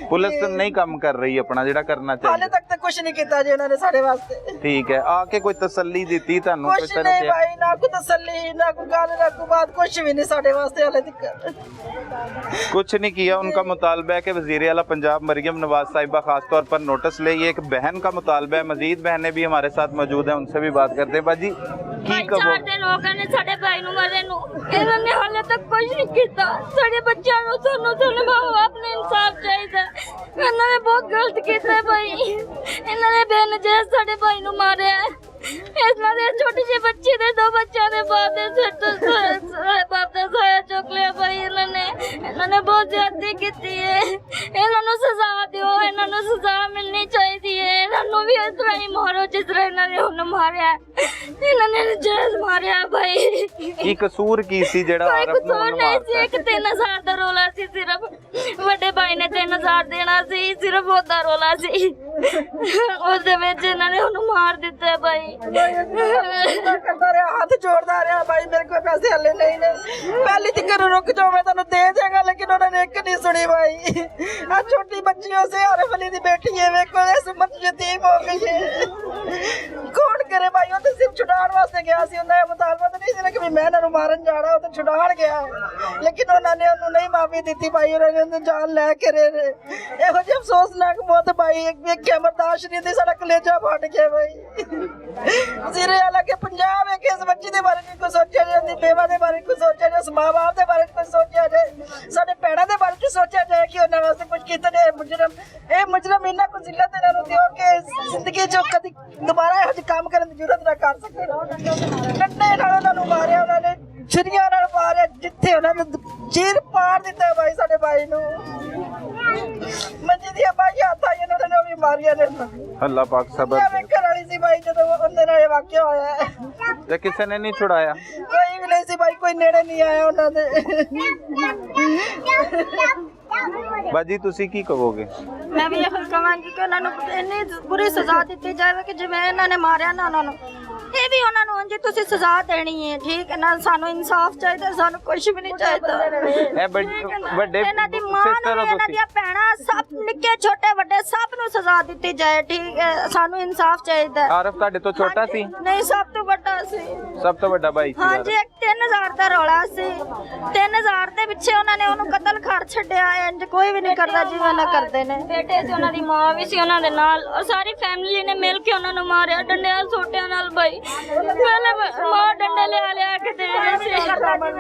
पुलिस तो नहीं काम कर रही अपना जेड़ा करना हाले चाहिए। तक तो कुछ नहीं किया जी उन्होंने साढ़े वास्ते। ठीक है, आके कोई तसल्ली दी थानू? कुछ नहीं भाई, ना कोई तसल्ली, ना कोई गल, ना कोई बात, कुछ भी नहीं साढ़े वास्ते हाले तक। कुछ नहीं किया। उनका मुतालबा है कि वज़ीर आला पंजाब मरियम नवाज साहिबा खास तौर पर नोटिस ले। ये एक बहन का मुतालबा है, मजीद बहनें भी हमारे साथ मौजूद हैं, उनसे भी बात करते हैं। बाजी की भाई कहो? 4 दिन हो गए ने साडे भाई नु मरे नु, इन्होंने हाले तक कुछ नहीं किया। साडे बच्चों नु सानू मां-बाप ने इंसाफ चाहिए। इन्होंने बहुत गलत किया भाई, इन्होंने बेनजायज साडे भाई नु मारे। इन्होंने छोटी सी बच्ची दे 2 बच्चों ने बाप दे बाप दा साया चुक लिया भाई। इन्होंने बहुत ज्यादती की है। इन्होंने सजा दियो, इन्होंने सजा मिलनी चाहिए। इन्होंने भी इस तरह ही मारो जिस तरह इन्होंने उन्हें मारा। इन्होंने जायज मारा भाई। की कसूर की सी जेड़ा कोई आरफ नु कसूर नहीं सी, एक 3000 दा रोला सी, सिर्फ बड़े भाई ने 3000 देना सी, सिर्फ ओदा रोला सी। उसदे विच इन्होंने उन्हें मार दिता है भाई। करता रहा, हाथ जोड़ता रहा भाई, मेरे को पैसे हले नहीं ने। पहली तिकर रुक जाओ, मैं तेन दे देगा, लेकिन उन्होंने एक नहीं सुनी भाई। आ छोटी बच्चियों से आरिफ अली दी बेटी है, वेखो इस उम्र च यतीम हो गई है। कौन करे भाई, वो तो सिर्फ छुड़ाण वास्ते गया सी। उन्हें मुतालबा तो नहीं सी कि मैं इन्हां नूं मारन जाना, वो तो छुड़ाण गया है, लेकिन उन्होंने उन्होंने नहीं माफी दी भाई। उन्होंने उन्हें जान लैके रहे। ਇਹੋ ਜਿਹੀ ਅਫਸੋਸਨਾਕ ਮੌਤ भाई, एक बर्दाश्त नहीं थी, साडा कलेजा फट गया भाई। सिरे वाला के पंजाब है कि इस बच्ची के बारे में कुछ सोचा जाए, अपनी बेवा के बारे में कुछ सोचा जाए, उस माँ बाप के बारे में कुछ सोचा जाए, साडे भैणों के बारे में सोचा जाए कि उन्होंने वास्ते कुछ किया जाए। मुजरम इन्ना कुछ जिल्लत इन्होंने दियो कि जिंदगी च कभी दोबारा ਇਹੋ ਜਿਹੇ काम करने की जरूरत ना कर सके। डंडे नाल उन्होंने मारिया, उन्होंने छुरियां नाल मारिया, जिथे उन्होंने चीर पाड़ दिता है भाई साडे भाई नूं। मंजी दी भाई हत्थ आई, उन्होंने भी मारिया ने। अल्लाह पाक सबर मैं घर वाली सी भाई, जो उन्हें नाल वाकया होया है, ते किसी ने नहीं छुड़ाया? कोई भी नहीं सी भाई, कोई नेड़े नहीं आया उन्होंने। बाजी तुसी की कहोगे? मैं भी यही कहांगी कि उन्होंने इन्नी बुरी सजा दी जाए कि जिवें इन्होंने मारिया ना उन्होंने, ये भी उन्होंने उंज तुसी सजा देनी है। ठीक है ना, सानू इंसाफ चाहिए, सानू कुछ भी नहीं चाहिए। ਵੱਡੇ इन्हां दी मां नूं, इन्हां दी भैणां, सब निक्के छोटे बड़े सब नूं सजा दी जाए। ठीक है, सानू इंसाफ चाहिए। आरफ ਤੁਹਾਡੇ ਤੋਂ ਛੋਟਾ ਸੀ? नहीं, सब तो बड़ा सी। ਸਭ ਤੋਂ ਵੱਡਾ ਭਾਈ ਸੀ हाँ ਆਰਫ। जी, एक 3000 ਦਾ ਰੌਲਾ ਸੀ। 3000 ਦੇ ਪਿੱਛੇ ਉਹਨਾਂ ਨੇ ਉਹਨੂੰ ਕਤਲ ਕਰ ਛੱਡਿਆ। ਇੰਜ ਕੋਈ ਵੀ ਨਹੀਂ ਕਰਦਾ ਜਿਵੇਂ ਨਾ ਕਰਦੇ ਨੇ। ਬੇਟੇ ਸੀ, ਉਹਨਾਂ ਦੀ ਮਾਂ ਵੀ ਸੀ ਉਹਨਾਂ ਦੇ ਨਾਲ, ਔਰ ਸਾਰੀ ਫੈਮਿਲੀ ਨੇ ਮਿਲ ਕੇ ਉਹਨਾਂ ਨੂੰ ਮਾਰਿਆ ਡੰਡਿਆਂ ਸੋਟਿਆਂ ਨਾਲ ਭਾਈ। ਪਹਿਲੇ ਮਾਂ ਡੰਡੇ ਲਿਆ ਕੇ ਦੇ ਰਹੀ ਸੀ।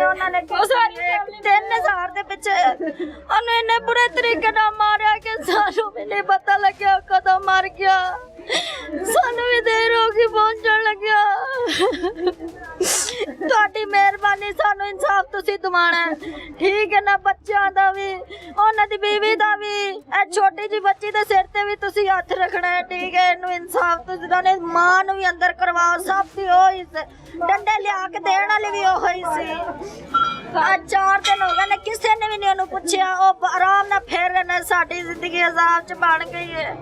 ਉਹਨਾਂ ਨੇ ਉਹ ਸਾਰੀ 3000 ਦੇ ਪਿੱਛੇ ਉਹਨੂੰ ਇੰਨੇ ਬੁਰੇ ਤਰੀਕੇ ਨਾਲ ਮਾਰਿਆ ਕਿ ਸਾਨੂੰ ਵੀ ਨਹੀਂ ਪਤਾ ਲੱਗਿਆ ਕਦੋਂ ਮਰ ਗਿਆ। ਸਾਨੂੰ ਵੀ ਦੇਰ ਹੋ ਗਈ ਪਹੁੰਚਣ ਲੱਗਿਆ। ਤੁਹਾਡੀ ਮਿਹਰਬਾਨੀ, ਸਾਨੂੰ ਇਨਸਾਫ ਤੁਸੀਂ ਦਿਵਾਣਾ। ਠੀਕ ਹੈ ਨਾ, ਬੱਚਿਆਂ ਦਾ ਵੀ, ਉਹਨਾਂ ਦੀ ਬੀਵੀ ਦਾ ਵੀ, ਇਹ ਛੋਟੀ ਜੀ ਬੱਚੀ ਦੇ ਸਿਰ ਤੇ ਵੀ ਤੁਸੀਂ ਹੱਥ ਰੱਖਣਾ ਹੈ। ਠੀਕ ਹੈ, ਇਹਨੂੰ ਇਨਸਾਫ ਤੁਸੀਂ ਦੋਨੇ, ਮਾਂ ਨੂੰ ਵੀ ਅੰਦਰ ਕਰਵਾਓ। ਸਭ ਦੀ ਉਹੀ ਡੰਡੇ ਲਿਆ ਕੇ ਦੇਣ ਵਾਲੀ ਵੀ ਉਹੀ ਸੀ। 4 ਦਿਨ ਹੋ ਗਏ ਨੇ, ਕਿਸੇ ਨੇ ਵੀ ਨਹੀਂ ਉਹਨੂੰ ਪੁੱਛਿਆ। ਉਹ ਆਰਾਮ ਨਾਲ ਫੇਰ ਰਹੇ ਨੇ। ਸਾਡੀ ਜ਼ਿੰਦਗੀ ਅਜ਼ਾਬ ਚ ਬਣ ਗਈ ਹੈ।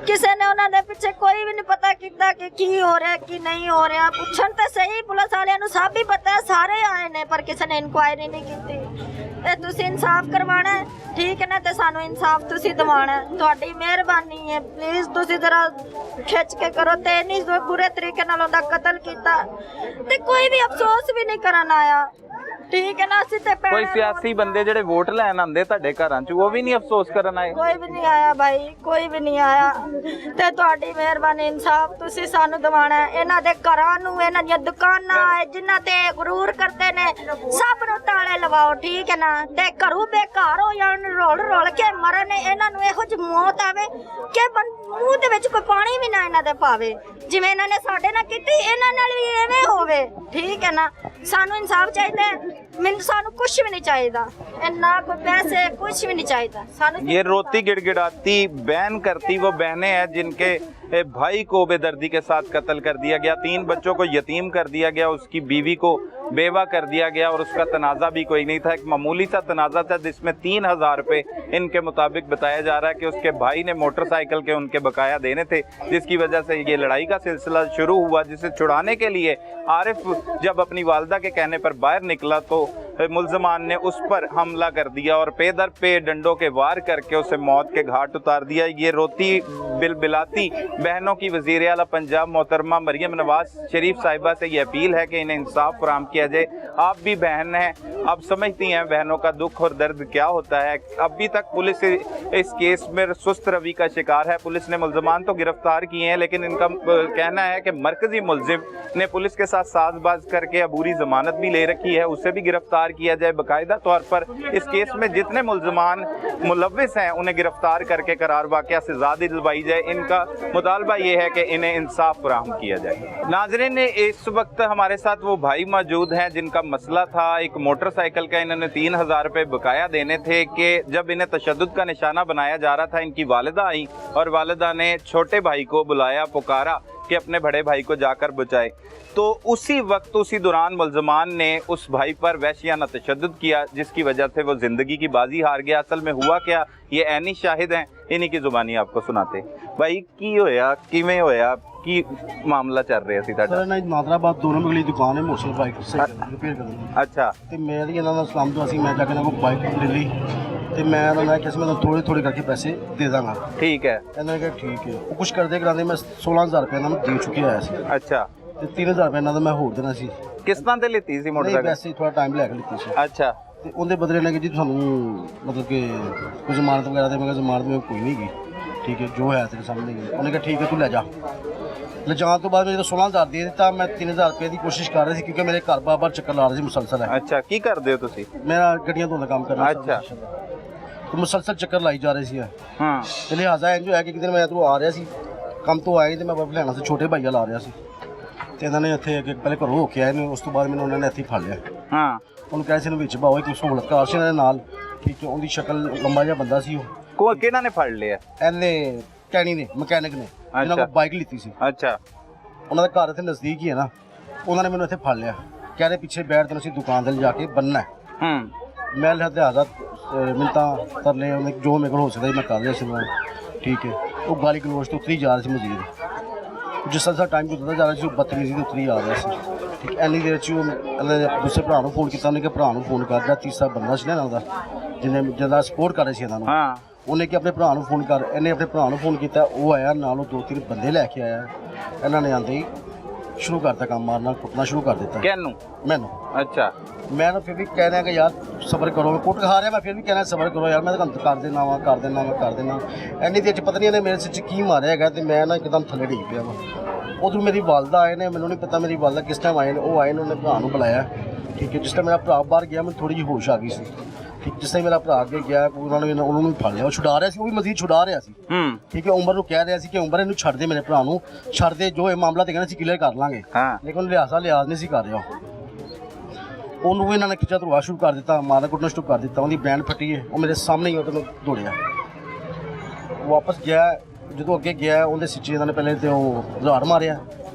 ਕਿਸੇ ਨੇ ਉਹਨਾਂ ਦੇ ਪਿੱਛੇ ਕੋਈ ਵੀ ਨਹੀਂ ਪਤਾ ਕੀਤਾ ਕਿ ਕੀ ਹੋ ਰਿਹਾ ਕੀ ਨਹੀਂ ਹੋ ਰਿਹਾ। ਪੁੱਛਣ ਤਾਂ ਸਹੀ, ਪੁਲਿਸ ਵਾਲਿਆਂ ਨੂੰ ਸਭ ਹੀ ਪਤਾ ਹੈ, ਸਾਰੇ ਆਏ ਨੇ, ਪਰ ਕਿਸੇ ਨੇ ਇਨਕੁਆਇਰੀ ਨਹੀਂ ਕੀਤੀ। ਤੇ ਤੁਸੀਂ ਇਨਸਾਫ ਕਰਵਾਉਣਾ ਹੈ, ਠੀਕ ਹੈ ਨਾ, ਤੇ ਸਾਨੂੰ ਇਨਸਾਫ ਤੁਸੀਂ ਦਿਵਾਉਣਾ। ਤੁਹਾਡੀ ਮਿਹਰਬਾਨੀ ਹੈ, ਪਲੀਜ਼ ਤੁਸੀਂ ਜ਼ਰਾ ਖਿੱਚ ਕੇ ਕਰੋ। ਤੇ ਇੰਨੀ ਬੁਰੇ ਤਰੀਕੇ ਨਾਲ ਉਹਦਾ ਕਤਲ ਕੀਤਾ ਤੇ ਕੋਈ ਵੀ ਅਫਸੋਸ ਵੀ ਨਹੀਂ ਕਰਨ ਆਇਆ। ਠੀਕ ਹੈ ਨਾ, ਅਸੀਂ ਤੇ ਕੋਈ ਸਿਆਸੀ ਬੰਦੇ ਜਿਹੜੇ ਵੋਟ ਲੈਣ ਆਉਂਦੇ ਤੁਹਾਡੇ ਘਰਾਂ 'ਚ, ਉਹ ਵੀ ਨਹੀਂ ਅਫਸੋਸ ਕਰਨ ਆਏ? ਕੋਈ ਵੀ ਨਹੀਂ ਆਇਆ ਭਾਈ, ਕੋਈ ਵੀ ਨਹੀਂ ਆਇਆ। ਤੇ ਤੁਹਾਡੀ ਮਿਹਰਬਾਨੀ, ਇਨਸਾਫ ਤੁਸੀਂ ਸਾਨੂੰ ਦਿਵਾਉਣਾ ਹੈ। ਇਹਨਾਂ ਦੇ ਘਰਾਂ ਨੂੰ, ਇਹਨਾਂ ਦੀਆਂ ਦੁਕਾਨਾਂ ਜਿਨ੍ਹਾਂ ਤੇ ਗੁਰੂਰ ਕਰਦੇ ਨੇ, ਸਭ ਨੂੰ ਤਾਲੇ ਲਵਾਓ। ਠੀਕ ਹੈ ਨਾ, ਤੇ ਘਰੋਂ ਬੇਘਰ ਹੋ ਜਾਣ, ਰੋਲ ਕੇ ਮਰਨ। ਇਹਨਾਂ ਨੂੰ ਇਹੋ ਜਿਹੀ ਮੌਤ ਆਵੇ ਕਿ ਮੂੰਹ ਦੇ ਵਿੱਚ ਕੋਈ ਪਾਣੀ ਵੀ ਨਾ ਇਹਨਾਂ ਦੇ ਪਾਵੇ। ਜਿਵੇਂ ਇਹਨਾਂ ਨੇ ਸਾਡੇ ਨਾਲ ਕੀਤੀ, ਇਹਨਾਂ ਨਾਲ ਵੀ ਐਵੇਂ ਹੋਵੇ। ਠੀਕ ਹੈ ਨਾ, ਸਾਨੂੰ ਇਨਸਾਫ ਚਾਹੀਦਾ। ਮੈਨੂੰ ਸਾਨੂੰ कुछ भी नहीं चाहिए, ना कोई पैसे, कुछ भी नहीं चाहिए। ये रोती गिड़गिड़ाती बहन करती वो बहनें हैं जिनके भाई को बेदर्दी के साथ कत्ल कर दिया गया, 3 बच्चों को यतीम कर दिया गया, उसकी बीवी को बेवा कर दिया गया और उसका तनाज़ा भी कोई नहीं था। एक मामूली सा तनाज़ा था जिसमें 3000 रुपये इनके मुताबिक बताया जा रहा है कि उसके भाई ने मोटरसाइकिल के उनके बकाया देने थे, जिसकी वजह से ये लड़ाई का सिलसिला शुरू हुआ। जिसे छुड़ाने के लिए आरिफ जब अपनी वालदा के कहने पर बाहर निकला तो मुलजमान ने उस पर हमला कर दिया और पे दर पे डंडों के वार करके उसे मौत के घाट उतार दिया। ये रोती बिलबिलाती बहनों की वज़ीर आला पंजाब मोहतरमा मरियम नवाज शरीफ साहिबा से ये अपील है कि इन्हें इंसाफ फराहम किया जाए। आप भी बहन हैं, आप समझती हैं बहनों का दुख और दर्द क्या होता है। अभी तक पुलिस इस केस में सुस्त रवि का शिकार है। पुलिस ने मुलजमान तो गिरफ्तार किए हैं, लेकिन इनका कहना है कि मरकजी मुलजिम ने पुलिस के साथ साजबाज करके अबूरी जमानत भी ले रखी है, उसे भी गिरफ्तार किया जाए। बाकायदा तौर पर इस केस में जितने मुलजमान मुलव्विस हैं उन्हें गिरफ्तार करके करार वाक़या से ज़्यादा दिलवाई जाए। इनका मुतालबा ये है कि इन्हें इंसाफ फराहम किया जाए। नाज़रीन, इस वक्त हमारे साथ वो भाई मौजूद हैं जिनका मसला था एक मोटरसाइकिल का। इन्होंने 3000 रुपये बकाया देने थे कि जब इन्हें तशद्दुद का निशाना बनाया जा रहा था, इनकी वालिदा आई और वालिदा ने छोटे भाई को बुलाया, पुकारा कि अपने बड़े भाई को जाकर बचाए। तो उसी वक्त उसी दौरान मुलजमान ने उस भाई पर वहशियाना तशद्दुद किया, जिसकी वजह से वो ज़िंदगी की बाजी हार गया। असल में हुआ क्या, ये ऐनी शाहिद हैं, इन्हीं की ज़ुबानी आपको सुनाते। भाई की होया, किवें होया, की मामला चल रहा सी तुहाडा? सर नादराबाद 2 नंबर गली दुकान है मोटर बाइक से रिपेयर करनी। अच्छा। ਤੇ ਮੈਂ ਇਹਨਾਂ ਦਾ ਸਲਾਮ ਤੋਂ ਅਸੀਂ ਮੈਂ ਜਾ ਕੇ ਇਹਨਾਂ ਕੋਲ ਬਾਈਕ ਲੈ ਲਈ ਤੇ ਮੈਂ ਉਹਨਾਂ ਨੇ ਕਿਹਾ ਸੀ ਮੈਂ ਥੋੜੇ ਥੋੜੇ ਕਰਕੇ ਪੈਸੇ ਦੇ ਦਾਂਗਾ। ठीक है। ਇਹਨਾਂ ਨੇ ਕਿਹਾ ਠੀਕ ਹੈ। ਉਹ ਕੁਝ ਕਰਦੇ ਕਰਾਉਂਦੇ ਮੈਂ 16000 ਰੁਪਏ ਇਹਨਾਂ ਨੂੰ ਦੇ ਚੁੱਕਿਆ ਆਇਆ ਸੀ अच्छा। ਤੇ 3000 ਰੁਪਏ ਇਹਨਾਂ ਦਾ ਮੈਂ ਹੋਰ ਦੇਣਾ ਸੀ। किस्तां ते लिती सी ਨਹੀਂ मोटरसाइकिल? ਵੈਸੇ ਥੋੜਾ ਟਾਈਮ ਲੈ ਕੇ ਲਿੱਤੀ ਸੀ अच्छा। ਤੇ ਉਹਦੇ ਬਦਲੇ ਨੇ ਕਿ ਜੀ ਤੁਹਾਨੂੰ ਮਤਲਬ ਕਿ ਕੋਈ ਜ਼ਮਾਨਤ ਵਗੈਰਾ ਦੇ। ਮੈਂ ਕਿਹਾ ਜ਼ਮਾਨਤ ਮੇਰੇ ਕੋਈ ਨਹੀਂ ਗਈ, ਠੀਕ ਹੈ ਜੋ ਹੈ ਤੇਰੇ ਸਾਹਮਣੇ ਹੀ ਹੈ। ਉਹਨੇ ਕਿਹਾ ਠੀਕ ਹੈ ਤੂੰ ਲੈ ਜਾ। ਲੈ ਜਾਣ ਤੋਂ ਬਾਅਦ ਮੈਂ ਜਦੋਂ 16000 ਦੇ ਦਿੱਤਾ, ਮੈਂ 3000 ਰੁਪਏ ਦੀ ਕੋਸ਼ਿਸ਼ ਕਰ ਰਿਹਾ ਸੀ ਕਿਉਂਕਿ ਮੇਰੇ ਘਰ ਬਾਰ ਚੱਕਰ ਲਾ ਰਹੇ ਸੀ ਮੁਸਲਸਲ ਹੈ। अच्छा, की करदे हो तुसी? ਮੇਰਾ ਗੱਡੀਆਂ ਧੋਣ ਦਾ ਕੰਮ ਕਰਨਾ। अच्छा। ਤੇ ਮੁਸਲਸਲ ਚੱਕਰ ਲਾਈ ਜਾ ਰਹੇ ਸੀ। हाँ। ਤੇ ਲਿਹਾਜ਼ਾ ਇੰਜ ਹੋਇਆ ਕਿ ਕਿਤੇ ਮੈਂ ਤੋਂ ਆ ਰਿਹਾ ਸੀ ਕੰਮ ਤੋਂ ਆਇਆ ਤੇ ਮੈਂ ਬਾਬਾ ਲੈਣਾ ਸੀ, ਛੋਟੇ ਭਾਈਆ ਲਾ ਰਿਹਾ ਸੀ ਤੇ ਇਹਨਾਂ ਨੇ ਇੱਥੇ ਅੱਗੇ ਪਹਿਲੇ ਘਰੋਂ ਹੋ ਕੇ ਆਏ ਨੇ। ਉਸ ਤੋਂ ਬਾਅਦ ਮੈਨੂੰ ਉਹਨਾਂ ਨੇ ਇੱਥੇ ਫੜ ਲਿਆ। हाँ। ਉਹਨੂੰ ਕਹਿੰਦੇ ਸੀ ਇਹਨੂੰ ਵਿੱਚ ਬਾਓ, ਇੱਕ ਸਹੂਲਤਕਾਰ ਸੀ ਇਹਨਾਂ ਦੇ ਨਾਲ, ਠੀਕ ਹੈ। ਉਹਦੀ ਸ਼ਕਲ ਲੰਬਾ ਜਿਹਾ ਬੰਦਾ ਸੀ ਉਹ। को किहड़ा ने फड़ लिया? ਇਹਨੇ ਕੈਣੀ ਨੇ ਮਕੈਨਿਕ ਨੇ ਇਹਨਾਂ ਕੋਲ ਬਾਈਕ ਲਿੱਤੀ ਸੀ। अच्छा। ਉਹਨਾਂ ਦਾ ਘਰ ਇੱਥੇ ਨਜ਼ਦੀਕ ਹੀ ਹੈ ਨਾ। ਉਹਨਾਂ ਨੇ ਮੈਨੂੰ ਇੱਥੇ ਫੜ ਲਿਆ, ਕਹਿੰਦੇ ਪਿੱਛੇ ਬੈਠ ਤੈਨੂੰ ਅਸੀਂ ਦੁਕਾਨ ਤੇ ਜਾ ਕੇ ਬੰਨਣਾ ਹੈ। ਮੈਂ ਲਿਹਾਜ਼ਾ ਮਿੰਤਾਂ ਤਰਲੇ ਉਹਨੇ ਜੋ ਮੇਰੇ ਕੋਲ ਹੋ ਸਕਦਾ ਸੀ ਮੈਂ ਕਰ ਰਿਹਾ ਸੀ। ਮੈਂ ਠੀਕ ਹੈ। ਉਹ ਗਾਲੀ ਗਲੋਚ ਤੋਂ ਉਤਰੀ ਜਾ ਰਿਹਾ ਸੀ ਮਜ਼ੀਦ। ਜਿਸ ਤਰ੍ਹਾਂ ਟਾਈਮ ਗੁਜ਼ਰਦਾ ਜਾ ਰਿਹਾ ਸੀ ਉਹ ਬਦਤਮੀਜ਼ੀ ਤੋਂ ਉਤਰੀ ਆ ਰਿਹਾ ਸੀ। ਠੀਕ ਐਨੀ ਦੇਰ 'ਚ ਉਹ ਦੂਸਰੇ ਭਰਾ ਨੂੰ ਫੋਨ ਕੀਤਾ। ਉਹਨੇ ਕਿ ਭਰਾ ਨੂੰ ਫੋਨ ਕਰਦਾ, ਤੀਸਰਾ ਬੰਦਾ ਸੀ ਨਾ ਇਹਨਾਂ ਦਾ ਜਿਹਦਾ ਸਪੋਰਟ ਕਰ ਰਿਹਾ ਸੀ ਇਹਨਾਂ ਨੂੰ। ਉਹਨੇ ਕਿ ਆਪਣੇ ਭਰਾ ਨੂੰ ਫੋਨ ਕਰ। ਇਹਨੇ ਆਪਣੇ ਭਰਾ ਨੂੰ ਫੋਨ ਕੀਤਾ, ਉਹ ਆਇਆ ਨਾਲ, ਉਹ 2-3 ਬੰਦੇ ਲੈ ਕੇ ਆਇਆ। ਇਹਨਾਂ ਨੇ ਆਉਂਦੇ ਹੀ ਸ਼ੁਰੂ ਕਰਤਾ ਕੰਮ ਮਾਰਨਾ ਕੁੱਟਣਾ ਸ਼ੁਰੂ ਕਰ ਦਿੱਤਾ। ਕਿਹਨੂੰ? ਮੈਨੂੰ। ਅੱਛਾ। ਮੈਂ ਤਾਂ ਫਿਰ ਵੀ ਕਹਿ ਰਿਹਾ ਕਿ ਯਾਰ ਸਬਰ ਕਰੋ। ਮੈਂ ਕੁੱਟ ਖਾ ਰਿਹਾ, ਮੈਂ ਫਿਰ ਵੀ ਕਹਿਣਾ ਸਬਰ ਕਰੋ ਯਾਰ, ਮੈਂ ਤਾਂ ਕਰ ਦੇਣਾ ਵਾ ਕਰ ਦੇਣਾ ਵਾ ਕਰ ਦੇਣਾ। ਇੰਨੀ ਦੇਰ 'ਚ ਪਤਾ ਨਹੀਂ ਇਹਨੇ ਮੇਰੇ ਸਿਰ 'ਚ ਕੀ ਮਾਰਿਆ ਹੈਗਾ ਤੇ ਮੈਂ ਨਾ ਇੱਕਦਮ ਥੱਲੇ ਡਿੱਗ ਪਿਆ ਵਾ। ਉਦੋਂ ਮੇਰੀ ਵਾਲਦਾ ਆਏ ਨੇ, ਮੈਨੂੰ ਨਹੀਂ ਪਤਾ ਮੇਰੀ ਵਾਲਦਾ ਕਿਸ ਟਾਈਮ ਆਏ ਨੇ। ਉਹ ਆਏ ਨੇ, ਉਹਨੇ ਭਰਾ ਨੂੰ ਬੁਲਾਇਆ, ਠੀਕ ਹੈ। ਜਿਸ ਟਾਈਮ ਮੇਰਾ ਭਰਾ ਬਾਹਰ ਗਿਆ ਮੈਨੂੰ ਥੋੜ੍ਹੀ ਜਿਹੀ ਹੋਸ਼ ਆ ਗਈ ਸੀ, ਠੀਕ। ਜਿਸ ਟਾਈਮ ਮੇਰਾ ਭਰਾ ਅੱਗੇ ਗਿਆ ਉਹਨਾਂ ਨੇ ਉਹਨੂੰ ਵੀ ਫੜ ਲਿਆ। ਉਹ ਛੁਡਾ ਰਿਹਾ ਸੀ, ਉਹ ਵੀ ਮਜ਼ੀਦ ਛੁਡਾ ਰਿਹਾ ਸੀ, ਠੀਕ ਹੈ। ਉਮਰ ਨੂੰ ਕਹਿ ਰਿਹਾ ਸੀ ਕਿ ਉਮਰ ਇਹਨੂੰ ਛੱਡ ਦੇ, ਮੇਰੇ ਭਰਾ ਨੂੰ ਛੱਡ ਦੇ, ਜੋ ਇਹ ਮਾਮਲਾ ਤੇ ਕਹਿੰਦੇ ਸੀ ਕਲੀਅਰ ਕਰ ਲਾਂਗੇ। ਲੇਕਿਨ ਲਿਹਾਜ਼ ਨਹੀਂ ਸੀ ਕਰ ਰਿਹਾ। ਉਹਨੂੰ ਵੀ ਇਹਨਾਂ ਨੇ ਖਿੱਚਾ ਧਰਵਾ ਸ਼ੁਰੂ ਕਰ ਦਿੱਤਾ, ਮਾਰਨ ਕੁੱਟਣਾ ਸ਼ੁਰੂ ਕਰ ਦਿੱਤਾ। ਉਹਦੀ ਬੈਂਡ ਫਟੀ ਹੈ, ਉਹ ਮੇਰੇ ਸਾਹਮਣੇ ਹੀ ਉਹਨੂੰ ਦੌੜਿਆ। ਵਾਪਸ ਗਿਆ, ਜਦੋਂ ਅੱਗੇ ਗਿਆ ਉਹਦੇ ਸਿੱਚੇ ਇਹਨਾਂ ਨੇ ਪਹਿਲੇ ਤੇ ਉਹ ਹਜ਼ਾਰ ਮਾਰਿਆ,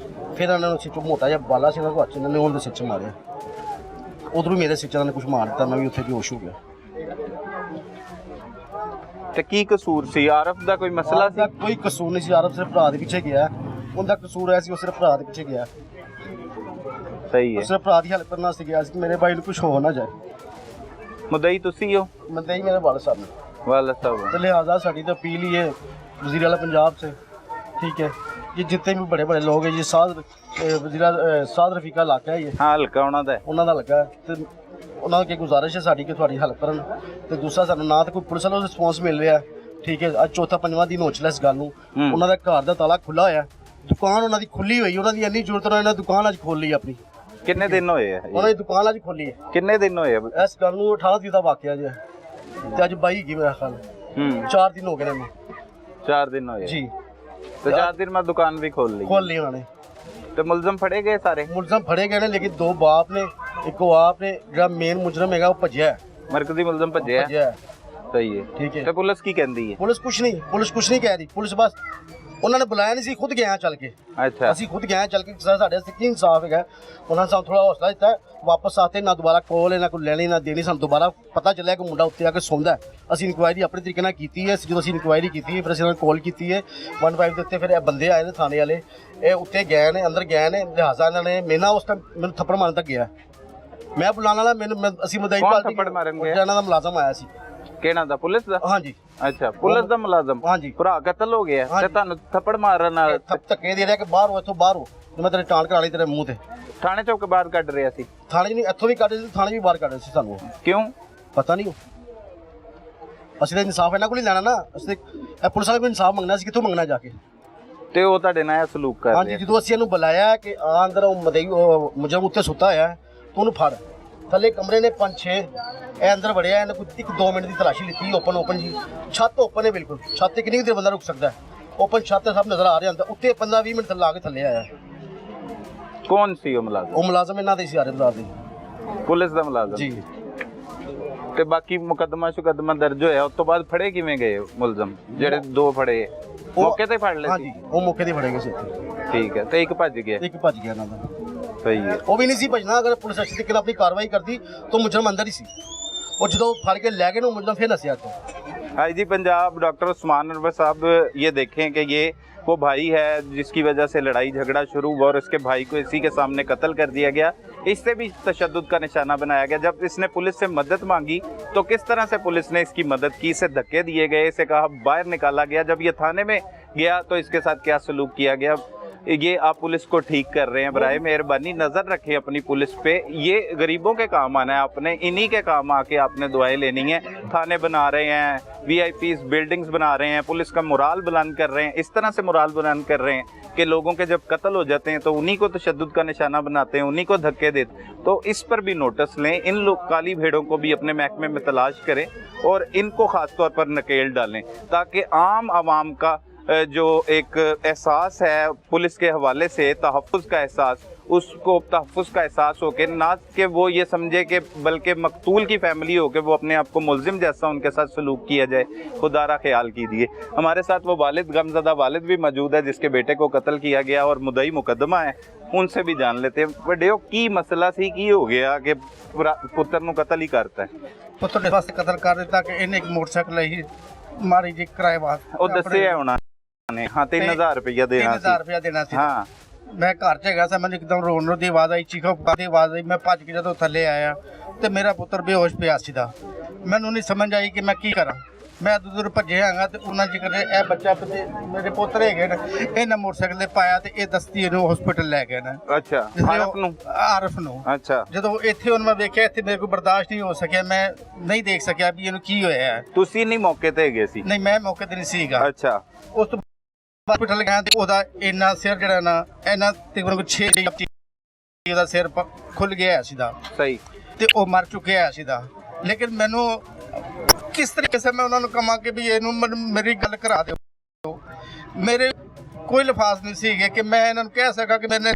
ਫਿਰ ਇਹਨਾਂ ਨੂੰ ਸਿੱਚੋਂ ਮੋਟਾ ਜਿਹਾ ਬਾਲਾ ਸੀ ਇਹਨਾਂ ਕੋਲ, ਇਹਨਾਂ ਨੇ ਉਹਦੇ ਸਿੱਚ ਮਾਰਿਆ। ਉਧਰੋਂ ਮੇਰੇ ਸਿੱਚਾਂ ਨੇ ਕੁਝ ਮਾਰ ਦਿੱਤਾ, ਮੈਂ ਵੀ ਉੱਥੇ ਬੇਹੋਸ਼ ਹੋ ਗਿਆ। ਤੇ ਕੀ ਕਸੂਰ ਸੀ? ਆਰਫ ਦਾ ਕੋਈ ਮਸਲਾ ਸੀ? ਕੋਈ ਕਸੂਰ ਨਹੀਂ ਸੀ। ਆਰਫ ਸਿਰਫ ਭਰਾ ਦੇ ਪਿੱਛੇ ਗਿਆ, ਉਹਦਾ ਕਸੂਰ ਹੈ ਸੀ ਉਹ ਸਿਰਫ ਭਰਾ ਦੇ ਪਿੱਛੇ ਗਿਆ। ਸਹੀ ਹੈ। ਸਿਰਫ ਭਰਾ ਦੀ ਹੈਲਪ ਕਰਨ ਵਾਸਤੇ ਗਿਆ ਸੀ ਕਿ ਮੇਰੇ ਭਾਈ ਨੂੰ ਕੁਝ ਹੋ ਨਾ ਜਾਏ। ਮੁਦਈ ਤੁਸੀਂ ਹੋ? ਮੁਦਈ ਮੇਰੇ ਵਾਲਦ ਸਾਹਿਬ ਨੇ। ਵਾਲਦ ਸਾਹਿਬ। तो लिहाजा साड़ी तो अपील ही है वज़ीर आला पंजाब से, ठीक है। ये जितने भी बड़े बड़े लोग हैं, ये साद रफीका इलाका है, ये हाँ हल्का ਉਹਨਾਂ ਦਾ ਉਹਨਾਂ ਦਾ ਲੱਗਾ ਤੇ ਉਹਨਾਂ ਦੀ ਗੁਜ਼ਾਰਿਸ਼ ਹੈ ਸਾਡੀ ਕਿ ਤੁਹਾਡੀ ਹੈਲਪ ਕਰਨ। ਤੇ ਦੂਸਰਾ ਸਾਨੂੰ ਨਾ ਤਾਂ ਕੋਈ ਪੁਲਿਸ ਵੱਲੋਂ ਰਿਸਪੌਂਸ ਮਿਲ ਰਿਹਾ, ਠੀਕ ਹੈ। ਅੱਜ ਚੌਥਾ ਪੰਜਵਾਂ ਦਿਨ ਹੋ ਚੁੱਲਾ ਇਸ ਗੱਲ ਨੂੰ। ਉਹਨਾਂ ਦਾ ਘਰ ਦਾ ਤਾਲਾ ਖੁੱਲਾ ਹੋਇਆ, ਦੁਕਾਨ ਉਹਨਾਂ ਦੀ ਖੁੱਲੀ ਹੋਈ, ਉਹਨਾਂ ਦੀ ਇੰਨੀ ਜ਼ਰੂਰਤ ਨਾਲ ਇਹਨਾਂ ਦੁਕਾਨ ਅੱਜ ਖੋਲ ਲਈ ਆਪਣੀ। ਕਿੰਨੇ ਦਿਨ ਹੋਏ ਆ? ਉਹਨਾਂ ਦੀ ਦੁਕਾਨ ਅੱਜ ਖੋਲੀ ਹੈ। ਕਿੰਨੇ ਦਿਨ ਹੋਏ ਆ ਇਸ ਗੱਲ ਨੂੰ? 18 ਦਿਨ ਦਾ ਵਾਕਿਆ ਜੇ, ਤੇ ਅੱਜ 22 ਕੀ ਮੇਰਾ ਖਿਆਲ 4 ਦਿਨ ਹੋ ਗਏ ਨੇ। 4 दिन ਹੋਏ ਜੀ। तो 4 दिन में दुकान भी खोल ली? खोल ली उन्होंने। तो मुलजम फड़े गए सारे? मुलजम फड़े गए ने, लेकिन 2 बाप ने, एक आप ने, जो मेन मुजरम है वो भज्या है, मरकजी मुलजम भजे है। भज्या है, सही है, ठीक है। तो पुलिस की कहती है? पुलिस कुछ नहीं कह रही। पुलिस बस उन्होंने बुलाया नहीं सी, खुद गए चल के। अच्छा। ਅਸੀਂ खुद गए चल के, सर साढ़े की इंसाफ है। उन्होंने ਸਾਨੂੰ ਥੋੜਾ ਹੌਸਲਾ ਦਿੱਤਾ, ਵਾਪਸ ਆਤੇ ਨਾ ਦੁਬਾਰਾ ਕੋਲ ਨਾ ਕੋਈ ਲੈਣੀ ਨਾ ਦੇਣੀ। ਸਾਨੂੰ ਦੁਬਾਰਾ ਪਤਾ ਚੱਲਿਆ ਕਿ ਮੁੰਡਾ ਉੱਤੇ ਆ ਕੇ ਸੌਂਦਾ। ਅਸੀਂ ਇਨਕੁਆਇਰੀ ਆਪਣੇ ਤਰੀਕੇ ਨਾਲ ਕੀਤੀ ਹੈ। ਜਦੋਂ ਅਸੀਂ ਇਨਕੁਆਇਰੀ ਕੀਤੀ ਹੈ, ਫਿਰ ਅਸੀਂ ਉਹਨਾਂ ਨੂੰ ਕਾਲ ਕੀਤੀ ਹੈ 15 ਦੇ ਉੱਤੇ। ਫਿਰ ਇਹ ਬੰਦੇ ਆਏ ਨੇ ਥਾਣੇ ਵਾਲੇ, ਇਹ ਉੱਤੇ ਗਏ ਨੇ, ਅੰਦਰ ਗਏ ਨੇ। ਲਿਹਾਜ਼ਾ ਇਹਨਾਂ ਨੇ ਮੈਨਾਂ ਉਸ ਟਾਈਮ ਮੈਨੂੰ ਥੱਪੜ ਮਾਰਨ ਤੱਕ ਗਿਆ, ਮੈਂ ਬੁਲਾਉਣ ਵਾਲਾ ਅਸੀਂ ਮਦਈ ਕੌਣ ਪਾਲਟੀ ਥੱਪੜ ਮਾਰਨਗੇ? ਇਹਨਾਂ ਦਾ ਮੁਲਾਜ਼ਮ ਆਇਆ ਸੀ। ਕਿਹਨਾਂ ਦਾ? ਪੁਲਿਸ ਦਾ? ਹਾਂਜੀ ਅੱਛਾ, ਪੁਲਿਸ ਦਾ ਮੁਲਾਜ਼ਮ। ਹਾਂਜੀ। ਭਰਾ ਕਤਲ ਹੋ ਗਿਆ ਤੇ ਹਾਂਜੀ। ਤੁਹਾਨੂੰ ਥੱਪੜ ਮਾਰਨ ਨਾਲ ਧੱਕੇ ਦੇ ਰਿਹਾ ਕਿ ਬਾਹਰ ਹੋ, ਇੱਥੋਂ ਬਾਹਰ ਹੋ, ਮੈਂ ਤੇਰੇ ਟਾਂਟ ਕਰਾ ਲਈ ਤੇਰੇ ਮੂੰਹ ਤੇ। ਥਾਣੇ ਚੋਂ ਕੇ ਬਾਹਰ ਕੱਢ ਰਿਹਾ ਸੀ? ਥਾਣੇ 'ਚ ਨਹੀਂ, ਇੱਥੋਂ ਵੀ ਕੱਢ ਰਹੇ ਸੀ, ਥਾਣੇ 'ਚ ਵੀ ਬਾਹਰ ਕੱਢ ਰਹੇ ਸੀ ਸਾਨੂੰ। ਕਿਉਂ? ਪਤਾ ਨਹੀਂ। ਅਸੀਂ ਤਾਂ ਇਨਸਾਫ ਇਹਨਾਂ ਕੋਲ ਹੀ ਲੈਣਾ ਨਾ, ਅਸੀਂ ਇਹ ਪੁਲਿਸ ਵਾਲੇ ਕੋਲ ਇਨਸਾਫ ਮੰਗਣਾ ਸੀ, ਕਿੱਥੋਂ ਮੰਗਣਾ ਜਾ ਕੇ? ਤੇ ਉਹ ਤੁਹਾਡੇ ਨਾਲ ਇਹ ਸਲੂਕ ਕਰ ਹਾਂਜੀ, ਰਿਹਾ? ਜਦੋਂ ਅਸੀਂ ਇਹਨੂੰ ਬੁਲਾਇਆ ਕਿ ਆ ਅੰਦਰ ਉਹ ਮਦਈ ਉਹ ਮੁਜਰਮ ਉੱਤੇ ਸੁੱਤਾ ਹੋਇਆ ਹੈ, ਤੂੰ ਉਹਨੂੰ ਫੜ। ਥੱਲੇ ਕਮਰੇ ਨੇ 5-6, ਇਹ ਅੰਦਰ ਵੜਿਆ, ਇਹਨੇ ਕੋਈ 1-2 ਮਿੰਟ ਦੀ ਤਲਾਸ਼ੀ ਲਿੱਤੀ। ਓਪਨ ਜੀ, ਛੱਤ ਓਪਨ ਹੈ ਬਿਲਕੁਲ। ਛੱਤ ਤੇ ਕਿੰਨੀ ਦੇਰ ਬੰਦਾ ਰੁਕ ਸਕਦਾ ਹੈ? ਓਪਨ ਛੱਤ ਤੇ ਸਭ ਨਜ਼ਰ ਆ ਰਿਹਾ ਅੰਦਰ। ਉੱਤੇ 15-20 ਮਿੰਟ ਲਾ ਕੇ ਥੱਲੇ ਆਇਆ। ਕੌਣ ਸੀ ਉਹ ਮੁਲਾਜ਼ਮ? ਉਹ ਮੁਲਾਜ਼ਮ ਇਹਨਾਂ ਦੇ ਸੀ, ਆਰੇ ਬਜ਼ਾਰ ਦੇ। ਪੁਲਿਸ ਦਾ ਮੁਲਾਜ਼ਮ ਜੀ। ਤੇ ਬਾਕੀ ਮੁਕੱਦਮਾ ਦਰਜ ਹੋਇਆ, ਉਸ ਤੋਂ ਬਾਅਦ ਫੜੇ ਕਿਵੇਂ ਗਏ ਮੁਲਜ਼ਮ ਜਿਹੜੇ 2 ਫੜੇ? ਮੌਕੇ ਤੇ ਫੜ ਲਏ ਸੀ? ਹਾਂਜੀ, ਉਹ ਮੌਕੇ ਤੇ ਫੜੇ ਗਏ ਸੀ ਇੱਥੇ। ਠੀਕ ਹੈ, ਤੇ ਇੱਕ ਭੱਜ ਗਿਆ? ਇੱਕ ਭੱਜ ਗਿਆ ਇਹਨਾਂ ਦਾ। ਸਹੀ ਹੈ। ਉਹ ਵੀ ਨਹੀਂ ਸੀ ਭਜਣਾ, ਅगर ਪੁਲਿਸ ਅੱਛੀ ਤਰੀਕੇ ਨਾਲ ਆਪਣੀ ਕਾਰਵਾਈ ਕਰਦੀ ਤਾਂ ਮੁਜਰਮ ਅੰਦਰ ਹੀ ਸੀ। ਉਹ ਜਦੋਂ ਫੜ ਕੇ ਲੈ ਗਏ ਨਾ ਮੁਜਰਮ, ਫਿਰ नसिया तो। आईजी पंजाब डॉक्टर उस्मान अनवर साहब, ये देखें कि ये वो भाई है जिसकी वजह से लड़ाई झगड़ा शुरू हुआ और उसके भाई को इसी के सामने कत्ल कर दिया गया। इससे भी तशद्दुद का निशाना बनाया गया। जब इसने पुलिस से मदद मांगी तो किस तरह से पुलिस ने इसकी मदद की? इसे धक्के दिए गए, इसे कहा बाहर निकाला गया। जब ये थाने में गया तो इसके साथ क्या सलूक किया गया? ये आप पुलिस को ठीक कर रहे हैं, बराए मेहरबानी नज़र रखें अपनी पुलिस पे। ये गरीबों के काम आना है आपने, इन्हीं के काम आके आपने दुआएं लेनी है। थाने बना रहे हैं, VIPs बिल्डिंग्स बना रहे हैं, पुलिस का मोराल बुलंद कर रहे हैं, इस तरह से मोराल बुलंद कर रहे हैं कि लोगों के जब कत्ल हो जाते हैं तो उन्हीं को तशद्दुद का निशाना बनाते हैं, उन्हीं को धक्के देते। तो इस पर भी नोटिस लें। इन लोग काली भेड़ों को भी अपने महकमे में तलाश करें और इनको ख़ास तौर पर नकेल डालें, ताकि आम आवाम का जो एक एहसास है पुलिस के हवाले से, तहफ़्फ़ुज़ का एहसास, उसको तहफ़्फ़ुज़ का एहसास हो के ना कि वो ये समझे कि बल्कि मकतूल की फैमिली हो के वो अपने आप को मुलजिम जैसा उनके साथ सलूक किया जाए। खुदारा ख्याल कीजिए। हमारे साथ वो वालिद, गमज़दा वालिद भी मौजूद है जिसके बेटे को कत्ल किया गया और मुद्दई मुकदमा है, उनसे भी जान लेते हैं। वड्डियो की मसला सी की हो गया कि पुत्र नूं कत्ल ही करता है? ਪੁੱਤਰ ਦੇ ਵਾਸਤੇ ਕਤਲ ਕਰ ਦਿੱਤਾ ਕਿ ਇਹਨੇ ਇੱਕ ਮੋਟਰਸਾਈਕਲ ਲਈ ਮਾਰੀ ਜੀ ਕਿਰਾਏ ਵਾਸਤੇ। ਉਹ ਦੱਸਿਆ ਹੋਣਾ ਨੇ। ਹਾਂ, 3000 ਰੁਪਇਆ ਦੇਣਾ 3000 ਸੀ। ਰੁਪਇਆ ਦੇਣਾ ਸੀ। ਹਾਂ, ਮੈਂ ਘਰ 'ਚ ਹੈਗਾ ਸੀ, ਮੈਨੂੰ ਇੱਕਦਮ ਰੋਣ ਦੀ ਆਵਾਜ਼ ਆਈ, ਚੀਖੋ ਪੁਕਾਰ ਦੀ ਆਵਾਜ਼ ਆਈ। ਮੈਂ ਭੱਜ ਕੇ ਜਦੋਂ ਥੱਲੇ ਆਇਆ ਤੇ ਮੇਰਾ ਪੁੱਤਰ ਬੇਹੋਸ਼ ਪਿਆ ਸੀਗਾ। ਮੈਨੂੰ ਨਹੀਂ ਸਮਝ ਆਈ ਕਿ ਮੈਂ ਕੀ ਕਰਾਂ। ਮੈਂ ਦੂਰ ਭੱਜੇ ਆਂਗਾ ਤੇ ਉਹਨਾਂ ਜੀ ਕਰੇ ਇਹ ਬੱਚਾ ਤੇ ਮੇਰੇ ਪੁੱਤਰ ਹੈਗੇ ਨੇ, ਇਹਨਾਂ ਮੋਟਰਸਾਈਕਲ ਤੇ ਪਾਇਆ ਤੇ ਇਹ ਦਸਤੀ ਇਹਨੂੰ ਹਸਪੀਟਲ ਲੈ ਗਏ ਨੇ। ਅੱਛਾ, ਆਰਫ ਨੂੰ? ਆਰਫ ਨੂੰ। ਅੱਛਾ, ਜਦੋਂ ਇੱਥੇ ਹੁਣ ਮੈਂ ਵੇਖਿਆ, ਇੱਥੇ ਮੇਰੇ ਕੋਲ ਬਰਦਾਸ਼ਤ ਨਹੀਂ ਹੋ ਸਕਿਆ, ਮੈਂ ਨਹੀਂ ਦੇਖ ਸਕਿਆ ਵੀ ਇਹਨੂੰ ਕੀ ਹੋਇਆ ਹੈ। ਤੁਸੀਂ ਨਹੀਂ ਮੌਕੇ ਤੇ ਹੈਗੇ ਸੀ? ਨਹੀਂ, ਮੈਂ ਮੌਕੇ ਤੇ ਨਹੀਂ ਸੀਗਾ। ਅੱਛਾ। ਉਸ ਤੋਂ ਹਸਪੀਟਲ ਗਿਆ ਤੇ ਉਹਦਾ ਇੰਨਾ ਸਿਰ ਜਿਹੜਾ ਨਾ ਇਹਨਾਂ ਤਕਰੀਬਨ 6 ਉਹਦਾ ਸਿਰ ਖੁੱਲ ਗਿਆ ਸੀਦਾ ਸਹੀ। ਤੇ ਉਹ ਮਰ ਚੁੱਕਿਆ ਸੀਦਾ। ਲੇਕਿਨ ਮੈਨੂੰ ਕਿਸ ਤਰੀਕੇ ਸੇ ਮੈਂ ਉਹਨਾਂ ਨੂੰ ਕਹਾਂ ਕਿ ਵੀ ਇਹਨੂੰ ਮੇਰੀ ਗੱਲ ਕਰਾ ਦਿਓ। ਮੇਰੇ ਕੋਈ ਲਫ਼ਾਜ਼ ਨਹੀਂ ਸੀਗੇ ਕਿ ਮੈਂ ਇਹਨਾਂ ਨੂੰ ਕਹਿ ਸਕਾਂ ਕਿ ਮੈਨੇ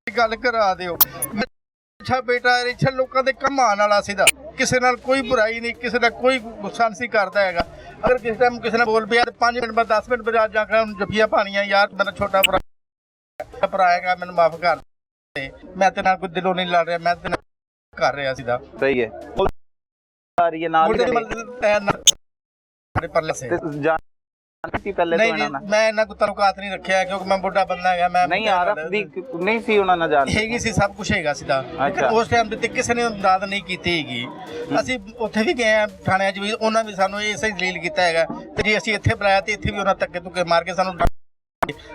ਗੱਲ ਕਰਾ ਦਿਓ। ਅੱਛਾ ਬੇਟਾ, ਇੱਥੇ ਲੋਕਾਂ ਦੇ ਕੰਮ ਆਉਣ ਵਾਲਾ ਸੀਦਾ, ਕਿਸੇ ਨਾਲ ਕੋਈ ਬੁਰਾਈ ਨਹੀਂ, ਕਿਸੇ ਦਾ ਕੋਈ ਗੁੱਸਾ ਨਹੀਂ ਕਰਦਾ ਹੈਗਾ। ਅਗਰ ਕਿਸੇ ਟਾਈਮ ਕਿਸੇ ਨੇ ਬੋਲ ਪਿਆ ਤੇ 5 ਮਿੰਟ ਬਾਅਦ 10 ਮਿੰਟ ਬਾਅਦ ਜਾ ਕੇ ਜੱਫੀਆਂ ਪਾਣੀਆਂ, ਯਾਰ ਮੇਰਾ ਛੋਟਾ ਭਰਾ ਹੈਗਾ, ਮੈਨੂੰ ਮਾਫ ਕਰ ਦੇ, ਮੈਂ ਤੇ ਨਾਲ ਕੋਈ ਦਿਲੋਂ ਨਹੀਂ ਲੜ ਰਿਹਾ, ਮੈਂ ਤੇ ਕਰ ਰਿਹਾ ਸੀਦਾ। ਸਹੀ ਹੈ। ਆ ਰਹੀ ਹੈ ਨਾਲ ਸਾਡੇ ਪਰਲੇ ਸੇ ਜਾਣ ਸੀ ਪਹਿਲੇ ਤੋਂ ਇਹਨਾਂ ਨਾਲ? ਮੈਂ ਇਹਨਾਂ ਕੋ ਤਲੁਕਾਤ ਨਹੀਂ ਰੱਖਿਆ ਕਿਉਂਕਿ ਮੈਂ ਬੁੱਢਾ ਬੰਦਾ ਹੈਗਾ। ਮੈਂ ਨਹੀਂ, ਆਰਫ ਦੀ ਨਹੀਂ ਸੀ ਉਹਨਾਂ ਨਾਲ ਜਾਣ? ਹੈਗੀ ਸੀ, ਸਭ ਕੁਝ ਹੈਗਾ ਸੀਦਾ। ਉਸ ਟਾਈਮ ਤੇ ਕਿਸੇ ਨੇ ਮਦਦ ਨਹੀਂ ਕੀਤੀ ਹੈਗੀ। ਅਸੀਂ ਉੱਥੇ ਵੀ ਗਏ ਆ ਥਾਣਿਆਂ 'ਚ ਵੀ, ਉਹਨਾਂ ਵੀ ਸਾਨੂੰ ਇਸੇ ਦਲੀਲ ਕੀਤਾ ਹੈਗਾ ਤੇ ਜੇ ਅਸੀਂ ਇੱਥੇ ਬੁਲਾਇਆ ਤੇ ਇੱਥੇ ਵੀ ਉਹਨਾਂ ਧੱਕੇ ਧੁੱਕੇ ਮਾਰ ਕੇ ਸਾਨੂੰ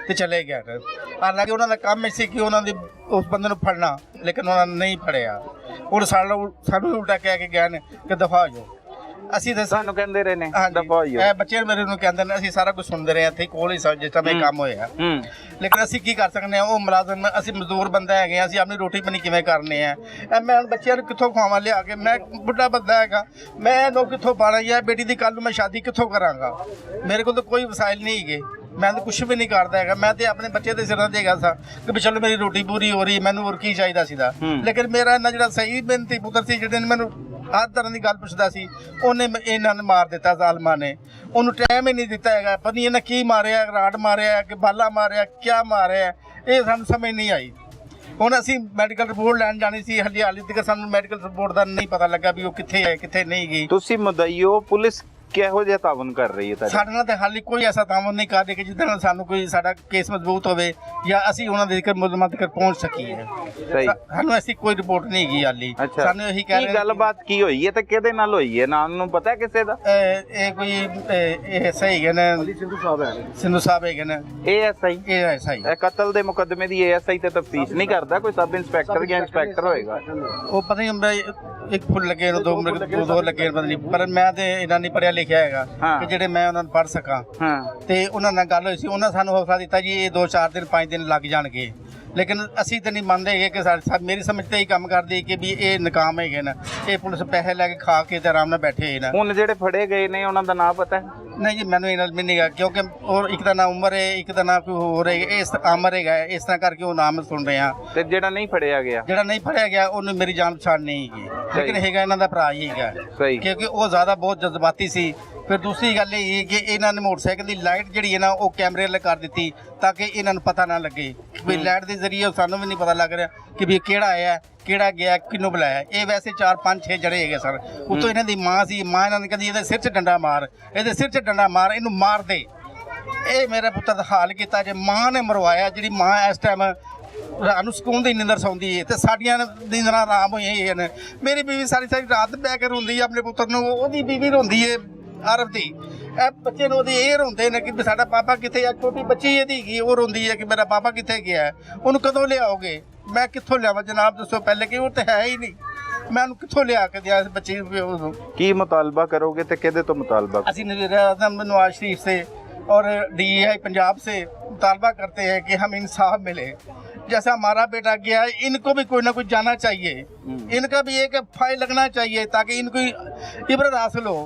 ਤੇ ਚਲੇ ਗਿਆ। ਹਾਲਾਂਕਿ ਉਹਨਾਂ ਦਾ ਕੰਮ ਸੀ ਕਿ ਉਹਨਾਂ ਦੀ ਉਸ ਬੰਦੇ ਨੂੰ ਫੜਨਾ, ਲੇਕਿਨ ਉਹਨਾਂ ਨੇ ਨਹੀਂ ਫੜਿਆ। ਉਹ ਸਾਨੂੰ ਉਲਟਾ ਕਹਿ ਕੇ ਗਏ ਨੇ ਕਿ ਦਫਾ ਹੋ ਜਾਓ। ਅਸੀਂ ਤਾਂ ਸਾਨੂੰ ਕਹਿੰਦੇ ਰਹੇ ਨੇ ਦਫਾ ਹੋ ਜਾਓ। ਇਹ ਬੱਚੇ ਮੇਰੇ ਨੂੰ ਕਹਿੰਦੇ ਨੇ, ਅਸੀਂ ਸਾਰਾ ਕੁਝ ਸੁਣਦੇ ਰਹੇ ਇੱਥੇ ਕੋਲ ਹੀ ਜਿਸ ਤਰ੍ਹਾਂ ਇਹ ਕੰਮ ਹੋਇਆ। ਲੇਕਿਨ ਅਸੀਂ ਕੀ ਕਰ ਸਕਦੇ ਹਾਂ? ਉਹ ਮੁਲਾਜ਼ਮ, ਅਸੀਂ ਮਜ਼ਦੂਰ ਬੰਦਾ ਹੈਗੇ ਆ, ਅਸੀਂ ਆਪਣੀ ਰੋਟੀ ਪਾਣੀ ਕਿਵੇਂ ਕਰਨੇ ਆ? ਮੈਂ ਹੁਣ ਬੱਚਿਆਂ ਨੂੰ ਕਿੱਥੋਂ ਖਵਾਵਾਂ ਲਿਆ ਕੇ? ਮੈਂ ਬੁੱਢਾ ਬੰਦਾ ਹੈਗਾ, ਮੈਂ ਇਹਨੂੰ ਕਿੱਥੋਂ ਪਾਣਾ? ਜਾਂ ਬੇਟੀ ਦੀ ਕੱਲ੍ਹ ਨੂੰ ਮੈਂ ਸ਼ਾਦੀ ਕਿੱਥੋਂ ਕਰਾਂਗਾ? ਮੇਰੇ ਕੋਲ ਤਾਂ ਕੋਈ ਵਸਾਇਲ ਨਹੀਂ ਹੈਗੇ, ਮੈਂ ਤਾਂ ਕੁਛ ਵੀ ਨਹੀਂ ਕਰਦਾ ਹੈਗਾ। ਮੈਂ ਤੇ ਆਪਣੇ ਬੱਚੇ ਦੇ ਸਿਰਾਂ ਤੇ ਹੈਗਾ ਸਾਂ ਕਿ ਵੀ ਚਲੋ ਮੇਰੀ ਰੋਟੀ ਪੂਰੀ ਹੋ ਰਹੀ, ਮੈਨੂੰ ਹੋਰ ਕੀ ਚਾਹੀਦਾ ਸੀਦਾ। ਲੇਕਿਨ ਮੇਰਾ ਇਹਨਾਂ ਜਿਹੜਾ ਸਹੀ ਮਿਹਨਤੀ ਪੁੱਤਰ ਸੀ, ਜਿਹੜੇ ਨੇ ਮੈਨੂੰ ਹਰ ਤਰ੍ਹਾਂ ਦੀ ਗੱਲ ਪੁੱਛਦਾ ਸੀ, ਉਹਨੇ ਇਹਨਾਂ ਨੇ ਮਾਰ ਦਿੱਤਾ, ਜ਼ਾਲਮਾਂ ਨੇ। ਉਹਨੂੰ ਟਾਈਮ ਹੀ ਨਹੀਂ ਦਿੱਤਾ ਹੈਗਾ। ਪਤਾ ਨਹੀਂ ਇਹਨਾਂ ਕੀ ਮਾਰਿਆ, ਰਾਡ ਮਾਰਿਆ ਕਿ ਬਾਲਾ ਮਾਰਿਆ, ਕਿਆ ਮਾਰਿਆ, ਇਹ ਸਾਨੂੰ ਸਮਝ ਨਹੀਂ ਆਈ। ਹੁਣ ਅਸੀਂ ਮੈਡੀਕਲ ਰਿਪੋਰਟ ਲੈਣ ਜਾਣੀ ਸੀ, ਹਾਲੇ ਤੱਕ ਸਾਨੂੰ ਮੈਡੀਕਲ ਰਿਪੋਰਟ ਦਾ ਨਹੀਂ ਪਤਾ ਲੱਗਾ ਵੀ ਉਹ ਕਿੱਥੇ ਹੈ, ਕਿੱਥੇ ਨਹੀਂ ਗਈ। ਤੁਸੀਂ ਮੁਦਈਓ, ਪੁਲਿਸ ਕਿਹੋ ਜਿਹਾ ਤਾਵਨ ਕਰ ਰਹੀ ਹੈ ਤੁਹਾਡੇ? ਸਾਡੇ ਨਾਲ ਤਾਂ ਹਾਲੇ ਕੋਈ ਐਸਾ ਤਾਮਨ ਨਹੀਂ ਕਰ ਰਹੀ ਕਿ ਜਿੱਦਾਂ ਸਾਨੂੰ ਕੋਈ ਸਾਡਾ ਕੇਸ ਮਜ਼ਬੂਤ ਹੋਵੇ ਜਾਂ ਅਸੀਂ ਉਹਨਾਂ ਦੇ ਤੱਕ ਮੁਲਜ਼ਮਾਂ ਤੱਕ ਪਹੁੰਚ ਸਕੀਏ। ਸਹੀ। ਸਾਨੂੰ ਐਸੀ ਕੋਈ ਰਿਪੋਰਟ ਨਹੀਂ ਹੈਗੀ ਹਾਲੇ। ਅੱਛਾ, ਸਾਨੂੰ ਇਹੀ ਕਹਿ ਕੀ ਰਹੇ ਗੱਲਬਾਤ ਕੀ ਹੋਈ ਹੈ ਤੇ ਕਿਹਦੇ ਨਾਲ ਹੋਈ ਹੈ? ਨਾਮ ਨੂੰ ਪਤਾ ਕਿਸੇ ਦਾ? ਇਹ ਕੋਈ ਇਹ ਸਹੀ ਹੈਗੇ ਨੇ, ਸਿੰਧੂ ਸਾਹਿਬ ਹੈਗੇ ਨੇ, ASI? ਇਹ ਸਹੀ। ਇਹ ਕਤਲ ਦੇ ਮੁਕੱਦਮੇ ਦੀ ASI ਤੇ ਤਫਤੀਸ਼ ਨਹੀਂ ਕਰਦਾ? ਕੋਈ ਸਬ ਇੰਸਪੈਕਟਰ ਜਾਂ ਇੰਸਪੈਕਟਰ ਹੋਏਗਾ? ਉਹ ਪਤਾ ਨਹੀਂ ਮੈਂ ਇੱਕ ਫੁੱਲ ਲੱਗੇ ਨੇ, ਦੋ ਲੱਗੇ ਨੇ, ਪਤਾ ਨਹੀਂ, ਪਰ ਮੈਂ ਤੇ ਇਹਨਾਂ ਨਹੀਂ ਪੜਿਆ ਲਿਖਿਆ ਹੈਗਾ ਕਿ ਜਿਹੜੇ ਮੈਂ ਉਹਨਾਂ ਨੂੰ ਪੜ੍ਹ ਸਕਾਂ। ਹਾਂ। ਤੇ ਉਹਨਾਂ ਨਾਲ ਗੱਲ ਹੋਈ ਸੀ, ਉਹਨਾਂ ਸਾਨੂੰ ਹੌਸਲਾ ਦਿੱਤਾ ਜੀ ਇਹ 2-4 ਦਿਨ 5 ਦਿਨ ਲੱਗ ਜਾਣਗੇ, ਲੇਕਿਨ ਅਸੀਂ ਤਾਂ ਨਹੀਂ ਮੰਨਦੇ ਹੈਗੇ ਕਿ ਮੇਰੀ ਸਮਝ ਤੇ ਹੀ ਕੰਮ ਕਰਦੀ ਕਿ ਵੀ ਇਹ ਨਾਕਾਮ ਹੈਗੇ ਨੇ, ਇਹ ਪੁਲਿਸ ਪੈਸੇ ਲੈ ਕੇ ਖਾ ਕੇ ਤੇ ਆਰਾਮ ਨਾਲ ਬੈਠੇ ਨੇ। ਹੁਣ ਜਿਹੜੇ ਫੜੇ ਗਏ ਨੇ ਉਹਨਾਂ ਦਾ ਨਾਮ ਪਤਾ ਹੈ? ਨਹੀਂ ਜੀ, ਮੈਨੂੰ ਇਹਨਾਂ ਵੀ ਨਹੀਂ ਗਾ, ਕਿਉਂਕਿ ਉਹ ਇੱਕ ਦਾ ਨਾਮ ਉਮਰ ਹੈ, ਇੱਕ ਦਾ ਨਾਮ ਕੋਈ ਹੋਰ ਹੈ, ਇਸ ਅਮਰ ਹੈਗਾ, ਇਸ ਤਰ੍ਹਾਂ ਕਰਕੇ ਉਹ ਨਾਮ ਸੁਣ ਰਹੇ ਆ। ਤੇ ਜਿਹੜਾ ਨਹੀਂ ਫੜਿਆ ਗਿਆ? ਜਿਹੜਾ ਨਹੀਂ ਫੜਿਆ ਗਿਆ ਉਹਨੂੰ ਮੇਰੀ ਜਾਣ ਪਛਾਣ ਨਹੀਂ ਹੈਗੀ, ਲੇਕਿਨ ਹੈਗਾ ਇਹਨਾਂ ਦਾ ਭਰਾ ਹੀ ਹੈਗਾ। ਸਹੀ। ਕਿਉਂਕਿ ਉਹ ਜ਼ਿਆਦਾ ਬਹੁਤ ਜਜ਼ਬਾਤੀ ਸੀ। ਫਿਰ ਦੂਸਰੀ ਗੱਲ ਇਹ ਹੈ ਕਿ ਇਹਨਾਂ ਨੇ ਮੋਟਰਸਾਈਕਲ ਦੀ ਲਾਈਟ ਜਿਹੜੀ ਹੈ ਨਾ ਉਹ ਕੈਮਰੇ ਵਾਲੇ ਕਰ ਦਿੱਤੀ ਤਾਂ ਕਿ ਇਹਨਾਂ ਨੂੰ ਪਤਾ ਨਾ ਲੱਗੇ ਵੀ ਲਾਈਟ ਦੇ ਜ਼ਰੀਏ ਸਾਨੂੰ ਵੀ ਨਹੀਂ ਪਤਾ ਲੱਗ ਰਿਹਾ ਕਿ ਵੀ ਕਿਹੜਾ ਆਇਆ, ਕਿਹੜਾ ਗਿਆ, ਕਿਹਨੂੰ ਬੁਲਾਇਆ। ਇਹ ਵੈਸੇ 4-5-6 ਜਣੇ ਹੈਗੇ ਸਰ। ਉੱਤੋਂ ਇਹਨਾਂ ਦੀ ਮਾਂ ਸੀ, ਮਾਂ ਇਹਨਾਂ ਨੇ ਕਹਿੰਦੀ ਇਹਦੇ ਸਿਰ 'ਚ ਡੰਡਾ ਮਾਰ, ਇਹਦੇ ਸਿਰ 'ਚ ਡੰਡਾ ਮਾਰ, ਇਹਨੂੰ ਮਾਰ ਦੇ। ਇਹ ਮੇਰੇ ਪੁੱਤਰ ਦਾ ਹਾਲ ਕੀਤਾ ਜੇ ਮਾਂ ਨੇ ਮਰਵਾਇਆ, ਜਿਹੜੀ ਮਾਂ ਇਸ ਟਾਈਮ ਨੂੰ ਸਕੂਨ ਦੀ ਨਿੰਦਰ ਸੌਂਦੀ ਹੈ ਤੇ ਸਾਡੀਆਂ ਨਿੰਦਰਾਂ ਆਰਾਮ ਹੋਈਆਂ ਨੇ। ਮੇਰੀ ਬੀਵੀ ਸਾਰੀ ਰਾਤ ਬਹਿ ਕੇ ਰੋਂਦੀ ਹੈ ਆਪਣੇ ਪੁੱਤਰ ਨੂੰ, ਉਹਦੀ ਬੀਵੀ ਰੋਂਦੀ ਹੈ ਅਰਬ ਦੀ, ਇਹ ਬੱਚੇ ਨੂੰ ਉਹਦੇ ਇਹ ਰੋਂਦੇ ਨੇ ਕਿ ਸਾਡਾ ਪਾਪਾ ਕਿੱਥੇ ਆ। ਛੋਟੀ ਬੱਚੀ ਇਹਦੀ ਹੈਗੀ, ਉਹ ਰੋਂਦੀ ਹੈ ਕਿ ਮੇਰਾ ਪਾਪਾ ਕਿੱਥੇ ਗਿਆ, ਉਹਨੂੰ ਕਦੋਂ ਲਿਆਓਗੇ? ਮੈਂ ਕਿੱਥੋਂ ਲਿਆਵਾਂ ਜਨਾਬ, ਦੱਸੋ ਪਹਿਲੇ ਕਿ ਉਹ ਤਾਂ ਹੈ ਹੀ ਨਹੀਂ, ਮੈਂ ਉਹਨੂੰ ਕਿੱਥੋਂ ਲਿਆ ਕੇ ਦਿਆ ਇਸ ਬੱਚੇ ਨੂੰ? ਕੀ ਮੁਤਾਲਬਾ ਕਰੋਗੇ ਤੇ ਕਿਹਦੇ ਤੋਂ ਮੁਤਾਲਬਾ? ਅਸੀਂ नवाज शरीफ से और DEI पंजाब से मुतालबा करते हैं कि हम इंसाफ मिले। जैसा हमारा बेटा गया है, इनको भी कोई ना कोई जाना चाहिए, इनका भी एक फाइल लगना चाहिए ताकि इनको इबरत हासिल हो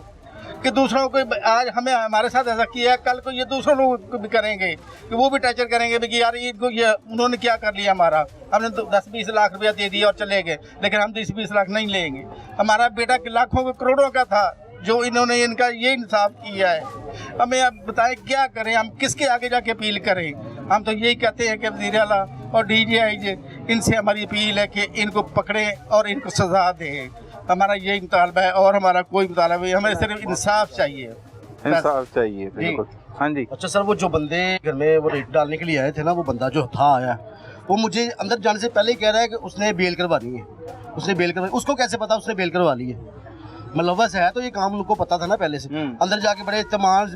कि दूसरों को आज हमें हमारे साथ ऐसा किया है, कल को ये दूसरों लोग को भी करेंगे कि वो भी टर्चर करेंगे कि यार इनको ये उन्होंने क्या कर लिया, हमारा हमने 10-20 लाख रुपया दे दिया और चले गए, लेकिन हम 10-20 लाख नहीं लेंगे। हमारा बेटा लाखों करोड़ों का था जो इन्होंने इनका ये इंसाफ किया है। हमें अब बताएं क्या करें, हम किसके आगे जाके अपील करें? हम तो यही कहते हैं कि वज़ीर आला और DGI इनसे हमारी अपील है कि इनको पकड़ें और इनको सज़ा दें। हमारा यही मुतालबा है और हमारा कोई मुतालबा नहीं, हमें सिर्फ इंसाफ चाहिए। इंसाफ चाहिए, बिल्कुल। हाँ जी। अच्छा सर, वो जो बंदे घर में वो रेट डालने के लिए आए थे ना, वो बंदा जो था आया, वो मुझे अंदर जाने से पहले ही कह रहा है कि उसने बेल करवानी है, उसने बेल करवानी। उसको कैसे पता उसने बेल करवा ली है? मुलव्वस है तो ये काम उनको पता था ना पहले से। अंदर जाके बड़े तमाम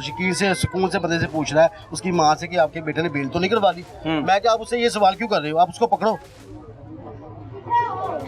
शकीर से सुकून से बंदे से पूछ रहा है उसकी माँ से कि आपके बेटे ने बेल तो नहीं करवा ली। मैं क्या, आप उससे ये सवाल क्यों कर रहे हो? आप उसको पकड़ो।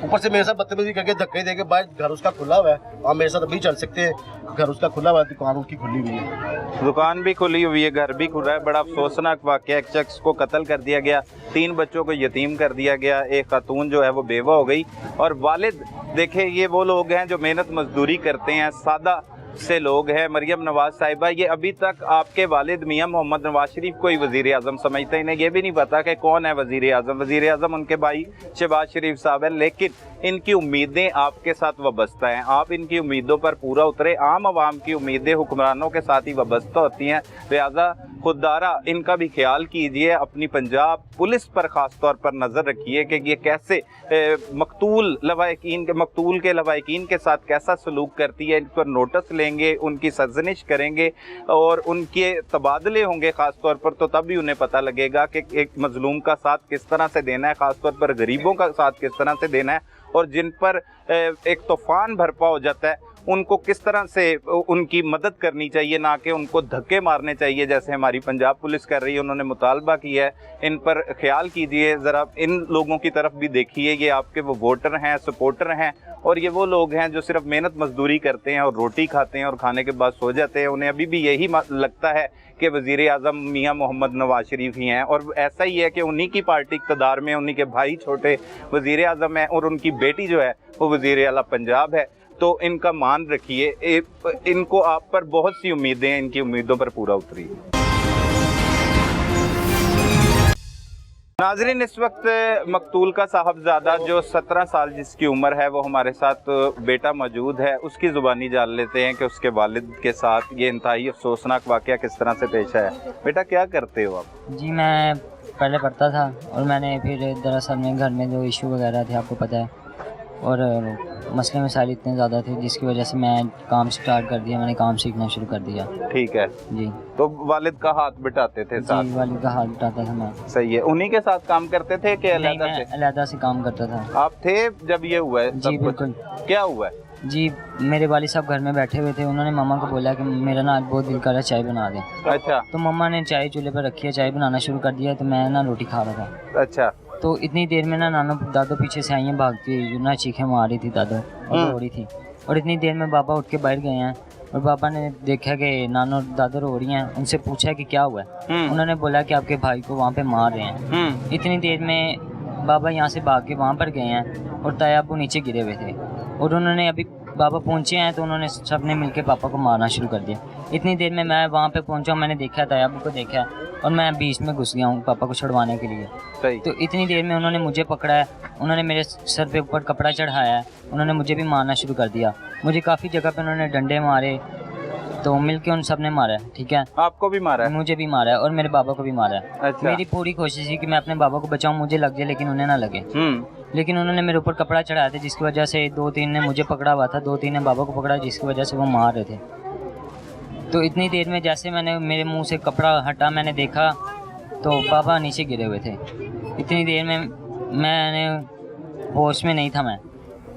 ऊपर से मेरे साथ बदतमीजी करके धक्के देके बाहर, घर उसका खुला हुआ है, आप मेरे साथ अभी चल सकते हैं, घर उसका खुला हुआ है, दुकान उसकी खुली हुई है, दुकान भी खुली हुई है, घर भी खुला है। बड़ा अफसोसनाक वाकया, एक शख्स को कत्ल कर दिया गया, 3 बच्चों को यतीम कर दिया गया, एक खातून जो है वो बेवा हो गई। और वालिद देखे, ये वो लोग हैं जो मेहनत मजदूरी करते हैं, सादा से लोग हैं। मरियम नवाज साहिबा, ये अभी तक आपके वालिद मियां मोहम्मद नवाज शरीफ को ही वज़ीर आज़म समझते हैं, इन्हें ये भी नहीं पता कि कौन है वज़ीर आज़म। वज़ीर आज़म उनके भाई शहबाज शरीफ साहब है, लेकिन इनकी उम्मीदें आपके साथ वाबस्ता हैं। आप इनकी उम्मीदों पर पूरा उतरे। आम आवाम की उम्मीदें हुक्मरानों के साथ ही वाबस्ता होती हैं, लिहाजा खुददारा इनका भी ख्याल कीजिए। अपनी पंजाब पुलिस पर ख़ास तौर पर नज़र रखिए कि ये कैसे मकतूल के लवाकिन के साथ कैसा सलूक करती है। इन पर नोटिस लेंगे, उनकी सरजनिश करेंगे और उनके तबादले होंगे ख़ास तौर पर, तो तब भी उन्हें पता लगेगा कि एक मजलूम का साथ किस तरह से देना है, ख़ास तौर पर गरीबों का साथ किस तरह से देना है, और जिन पर एक तूफ़ान बरपा हो जाता है उनको किस तरह से उनकी मदद करनी चाहिए, ना कि उनको धक्के मारने चाहिए जैसे हमारी पंजाब पुलिस कर रही है। उन्होंने मुतालबा किया है, इन पर ख्याल कीजिए, ज़रा इन लोगों की तरफ भी देखिए। ये आपके वो वोटर हैं, सपोर्टर हैं, और ये वो लोग हैं जो सिर्फ मेहनत मजदूरी करते हैं और रोटी खाते हैं और खाने के बाद सो जाते हैं। उन्हें अभी भी यही लगता है कि वज़ीर आज़म मियां मोहम्मद नवाज शरीफ ही हैं, और ऐसा ही है कि उन्हीं की पार्टी इक़्तिदार में, उन्हीं के भाई छोटे वज़ीर आज़म हैं और उनकी बेटी जो है वो वज़ीर आला पंजाब है। तो इनका मान रखिए, इनको आप पर बहुत सी उम्मीदें हैं, इनकी उम्मीदों पर पूरा उतरिए। नाज़रीन, इस वक्त मकतूल का साहबजादा जो 17 साल जिसकी उम्र है वो हमारे साथ बेटा मौजूद है, उसकी ज़ुबानी जान लेते हैं कि उसके वालिद के साथ ये इंतहाई अफसोसनाक वाक़या किस तरह से पेश आया। बेटा क्या करते हो आप? जी मैं पहले पढ़ता था और मैंने फिर दरअसल में घर में जो इशू वगैरह थे, आपको पता है, और मसले मसाइल इतने ज़्यादा थे जिसकी वजह से मैं काम स्टार्ट कर दिया, मैंने काम सीखना शुरू कर दिया। ठीक है जी तो वालिद का हाथ बिठाते थे साथ? जी, वालिद का हाथ उठाता था मैं। सही है। उन्हीं के साथ काम करते थे कि नहीं, अलग मैं से? अलहदा से काम करता था। आप थे जब ये हुआ है? जी सब कुछ? बिल्कुल। क्या हुआ है? जी मेरे वालिद साहब घर में बैठे हुए थे, उन्होंने मामा को बोला कि मेरा ना आज बहुत दिल कर रहा है, चाय बना दें। अच्छा तो मम्मा ने चाय चूल्हे पर रखी है, चाय बनाना शुरू कर दिया, तो मैं ना रोटी खा रहा था। अच्छा तो इतनी देर में ना नानो दादो पीछे से आई हैं भागती हुई, जो ना चीखें मार रही थी दादो और रो रही थी। और इतनी देर में बाबा उठ के बाहर गए हैं और पापा ने देखा कि नानो दादो रो रही हैं, उनसे पूछा कि क्या हुआ है। उन्होंने बोला कि आपके भाई को वहाँ पे मार रहे हैं। इतनी देर में बाबा यहाँ से भाग के वहाँ पर गए हैं और ताया अब्बू नीचे गिरे हुए थे और उन्होंने अभी बाबा पहुँचे हैं तो उन्होंने सबने मिलके पापा को मारना शुरू कर दिया। इतनी देर में मैं वहाँ पे पहुँचा, मैंने देखा ताया अब्बू को देखा और मैं बीच में घुस गया हूँ पापा को छुड़वाने के लिए। सही। तो इतनी देर में उन्होंने मुझे पकड़ा है, उन्होंने मेरे सर पे ऊपर कपड़ा चढ़ाया है, उन्होंने मुझे भी मारना शुरू कर दिया। मुझे काफ़ी जगह पे उन्होंने डंडे मारे, तो मिलके उन सब ने मारा है। ठीक है, आपको भी मारा है? मुझे भी मारा है और मेरे बाबा को भी मारा है। अच्छा। मेरी पूरी कोशिश थी कि मैं अपने बाबा को बचाऊं, मुझे लग जाए लेकिन उन्हें ना लगे। लेकिन उन्होंने मेरे ऊपर कपड़ा चढ़ाया था जिसकी वजह से 2-3 ने मुझे पकड़ा हुआ था, 2-3 ने बाबा को पकड़ा जिसकी वजह से वो मार रहे थे। तो इतनी देर में जैसे मैंने मेरे मुंह से कपड़ा हटा, मैंने देखा तो बाबा नीचे गिरे हुए थे। इतनी देर में मैंने होश में नहीं था मैं।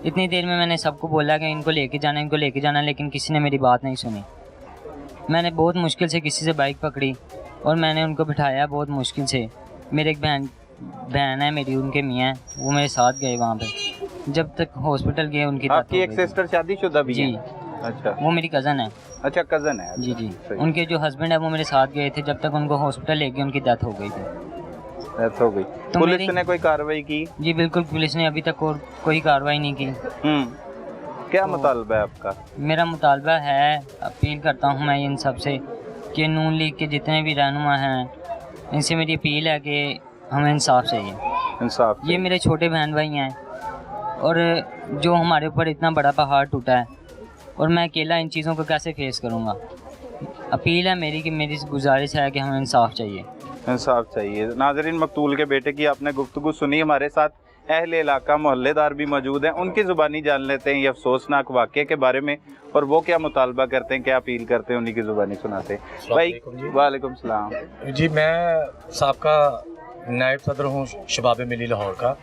इतनी देर में मैंने सबको बोला कि इनको लेके जाना, इनको लेके जाना, लेकिन किसी ने मेरी बात नहीं सुनी। मैंने बहुत मुश्किल से किसी से बाइक पकड़ी और मैंने उनको बिठाया बहुत मुश्किल से। मेरे एक बहन है मेरी, उनके मियाँ, वो मेरे साथ गए वहाँ पे। जब तक हॉस्पिटल गए उनकी आपकी एक सिस्टर शादीशुदा भी जी है? अच्छा, वो मेरी कज़न है। अच्छा कज़न है। जी जी, सही। उनके जो हस्बैंड है वो मेरे साथ गए थे, जब तक उनको हॉस्पिटल ले गए उनकी डेथ हो गई थी। डेथ हो गई। तो पुलिस मेरी- ने कोई कार्रवाई की? जी बिल्कुल, पुलिस ने अभी तक और कोई कार्रवाई नहीं की। क्या तो- मुतालबा है आपका? मेरा मुतालबा है, अपील करता हूँ मैं इन सब से कि नून लीग के जितने भी रहनुमा हैं, इनसे मेरी अपील है कि हमें इंसाफ चाहिए। इंसाफ ये मेरे छोटे बहन भाई हैं और जो हमारे ऊपर इतना बड़ा पहाड़ टूटा है और मैं अकेला इन चीज़ों को कैसे फेस करूँगा। अपील है मेरी कि मेरी गुजारिश है कि हमें इंसाफ चाहिए। इंसाफ चाहिए। नाजरीन, मकतूल के बेटे की आपने गुफ्तगू सुनी। हमारे साथ अहले इलाका मोहल्लेदार भी मौजूद हैं, उनकी ज़ुबानी जान लेते हैं ये अफसोसनाक वाक़े के बारे में और वो क्या मुतालबा करते हैं, क्या अपील करते हैं, उन्हीं की ज़ुबानी सुनाते हैं। भाई वालेकुम सलाम जी, मैं साबका नायब सदर हूँ शबाब मिली लाहौर का।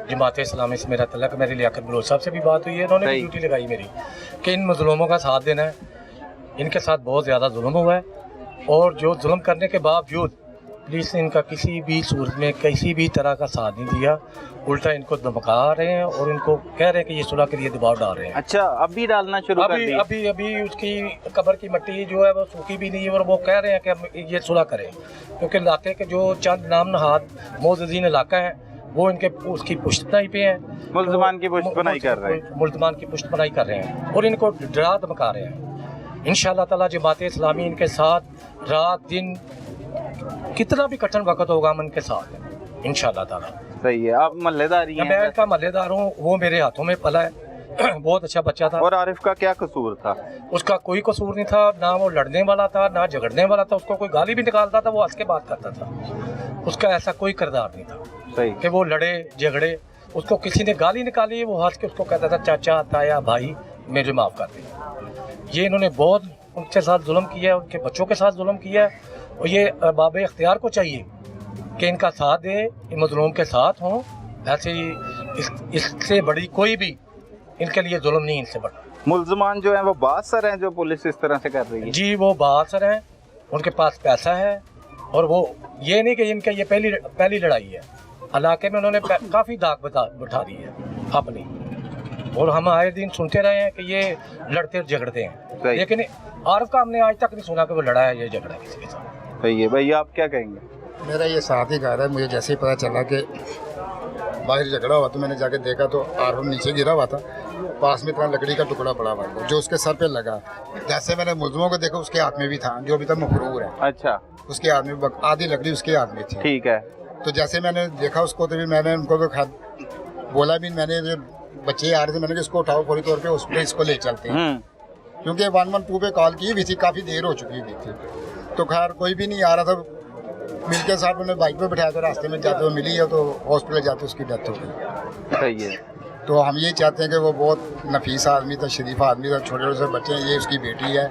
जमात इस्लामी से मेरा तल्लक, मेरी लियाकत बलोच साहब से भी बात हुई है, उन्होंने भी ड्यूटी लगाई मेरी कि इन मजलूमों का साथ देना है। इनके साथ बहुत ज़्यादा जुल्म हुआ है और जो जुल्म करने के बावजूद पुलिस ने इनका किसी भी सूरत में किसी भी तरह का साथ नहीं दिया, उल्टा इनको धमका रहे हैं और इनको कह रहे हैं कि ये सुलह के लिए दबाव डाल रहे हैं। अच्छा, अभी डालना शुरू कर दिया? अभी उसकी कब्र की मिट्टी जो है वो सूखी भी नहीं है और वो कह रहे हैं कि हम ये सुलह करें, क्योंकि इलाके के जो चंद नाम नहाद मोअज़्ज़िज़ीन इलाका है वो इनके उसकी पुश्तपनाही पे हैं, मुल्ज़मान की पुश्तपनाही कर रहे हैं। मुल्ज़मान की पुश्तपनाही कर रहे हैं और इनको डरा धमका रहे हैं। इंशाअल्लाह ताला जमात इस्लामी इनके साथ रात दिन कितना भी कठिन वक्त होगा हम इनके साथ हैं इंशाअल्लाह ताला। सही है। आप मोहल्लेदार ही हैं? मैं इनका मोहल्लेदार हूँ, वो मेरे हाथों में पला है। बहुत अच्छा बच्चा था। और आरिफ का क्या कसूर था? उसका कोई कसूर नहीं था, ना वो लड़ने वाला था ना झगड़ने वाला था। उसको कोई गाली भी निकालता था वो हंस के बात करता था। उसका ऐसा कोई किरदार नहीं था सही कि वो लड़े झगड़े। उसको किसी ने गाली निकाली वो हंस के उसको कहता था चाचा ताया भाई मेरे माफ़ कर दे। ये इन्होंने बहुत उनके साथ जुल्म किया है, उनके बच्चों के साथ जुल्म किया है और ये बाब इख्तियार को चाहिए कि इनका साथ दे, इन मजलूम के साथ हों। ऐसे ही इससे बड़ी कोई भी इनके लिए जुल्म नहीं इनसे बड़ा। मुल्ज़मान जो हैं वो बासर हैं जो पुलिस इस तरह से कर रही है? जी, वो बासर हैं, उनके पास पैसा है और वो ये नहीं कि इनके ये पहली लड़ाई है। इलाके में उन्होंने काफ़ी दाग बिठा दी है अपनी, और हम आए दिन सुनते रहे हैं कि ये लड़ते और झगड़ते हैं, लेकिन आरिफ का हमने आज तक नहीं सुना कि वो लड़ा है या झगड़ा किसी के साथ। सही है। भाई आप क्या कहेंगे? मेरा ये साथ ही घर है। मुझे जैसे ही पता चला कि बाहर झगड़ा हुआ तो मैंने जाके देखा तो आरिफ नीचे गिरा हुआ था, पास में इतना लकड़ी का टुकड़ा पड़ा हुआ था जो उसके सर पे लगा। जैसे मैंने मुल्ज़िमों को देखा उसके हाथ में भी था, जो अभी तक मफरूर है। अच्छा, उसके हाथ में आधी लकड़ी उसके हाथ में थी। ठीक है। तो जैसे मैंने देखा उसको तो भी मैंने उनको तो बोला भी, मैंने जो बच्चे आ रहे थे मैंने कि इसको उठाओ फौरी तौर पे हॉस्पिटल इसको ले चलते हैं, क्योंकि 112 पे कॉल की भी थी, काफ़ी देर हो चुकी हुई थी। तो खैर कोई भी नहीं आ रहा था। मिलके साथ उन्हें बाइक पे बिठाया तो रास्ते में जाते हुए मिली है तो हॉस्पिटल जाते उसकी डेथ हो गई। सही है। तो हम ये चाहते हैं कि वो बहुत नफीस आदमी था, शरीफ आदमी था, छोटे छोटे से बच्चे हैं, ये उसकी बेटी है,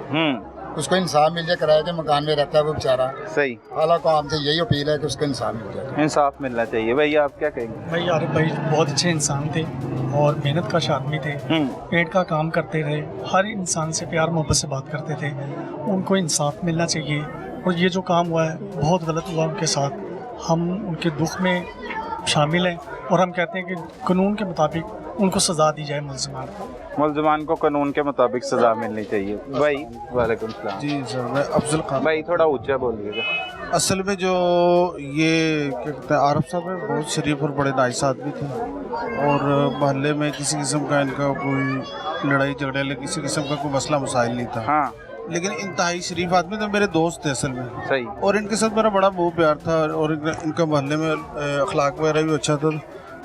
उसको इंसाफ मिल जाए। किराए के मकान में रहता है वो बेचारा। सही। हालांकि हमसे यही अपील है कि उसको इंसाफ मिल जाए। इंसाफ मिलना चाहिए। भैया आप क्या कहेंगे? भाई आरिफ भाई बहुत अच्छे इंसान थे और मेहनत कश आदमी थे, पेट का काम करते थे, हर इंसान से प्यार मोहब्बत से बात करते थे। उनको इंसाफ मिलना चाहिए और ये जो काम हुआ है बहुत गलत हुआ उनके साथ। हम उनके दुख में शामिल हैं और हम कहते हैं कि कानून के मुताबिक उनको सज़ा दी जाए। मुल्ज़मान को कानून के मुताबिक सज़ा मिलनी चाहिए। भाई वालेकुम सलाम। जी सर, मैं अफजल खान। भाई थोड़ा ऊंचा बोलिएगा। असल में जो ये क्या कहते हैं आरिफ साहब है, बहुत शरीफ और बड़े नाइस आदमी थे और मोहल्ले में किसी किस्म का इनका कोई लड़ाई झगड़े या किसी किस्म का कोई मसला मसाइल नहीं था। हाँ। लेकिन इंतहाई शरीफ आदमी तो मेरे दोस्त थे असल में। सही। और इनके साथ मेरा बड़ा मोह प्यार था और इनका मोहल्ले में अखलाक वगैरह भी अच्छा था।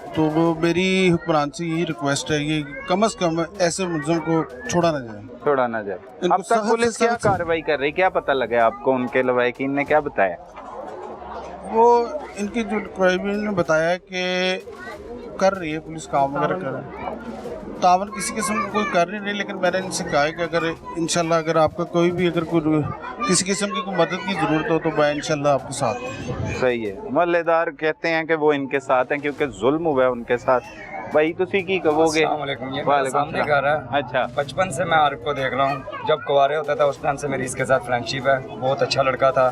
तो वो मेरी हुक्मरान से यही रिक्वेस्ट है ये कम से कम ऐसे मुलज़िम को छोड़ा ना जाए। छोड़ा ना जाए। अब तक पुलिस क्या कार्रवाई कर रही, क्या पता लगा आपको? उनके लवाहिकीन ने क्या बताया? वो इनकी जो ने बताया कि कर रही है पुलिस, काम वगैरह कर रही है, तावन किसी किस्म का कोई कर नहीं रही। लेकिन मैंने इनसे कहा है कि अगर इंशाल्लाह अगर आपका कोई भी अगर कोई किसी किस्म की कोई मदद की ज़रूरत हो तो मैं इंशाल्लाह आपके साथ हूँ। सही है। मोहल्लेदार कहते हैं कि वो इनके साथ हैं क्योंकि जुल्म हुआ है उनके साथ। भाई तुसी की कहोगे? सामने घर है। अच्छा। बचपन से मैं आरिफ को देख रहा हूँ, जब कुंवारे होता था उस टाइम से मेरी इसके साथ फ्रेंडशिप है। बहुत अच्छा लड़का था,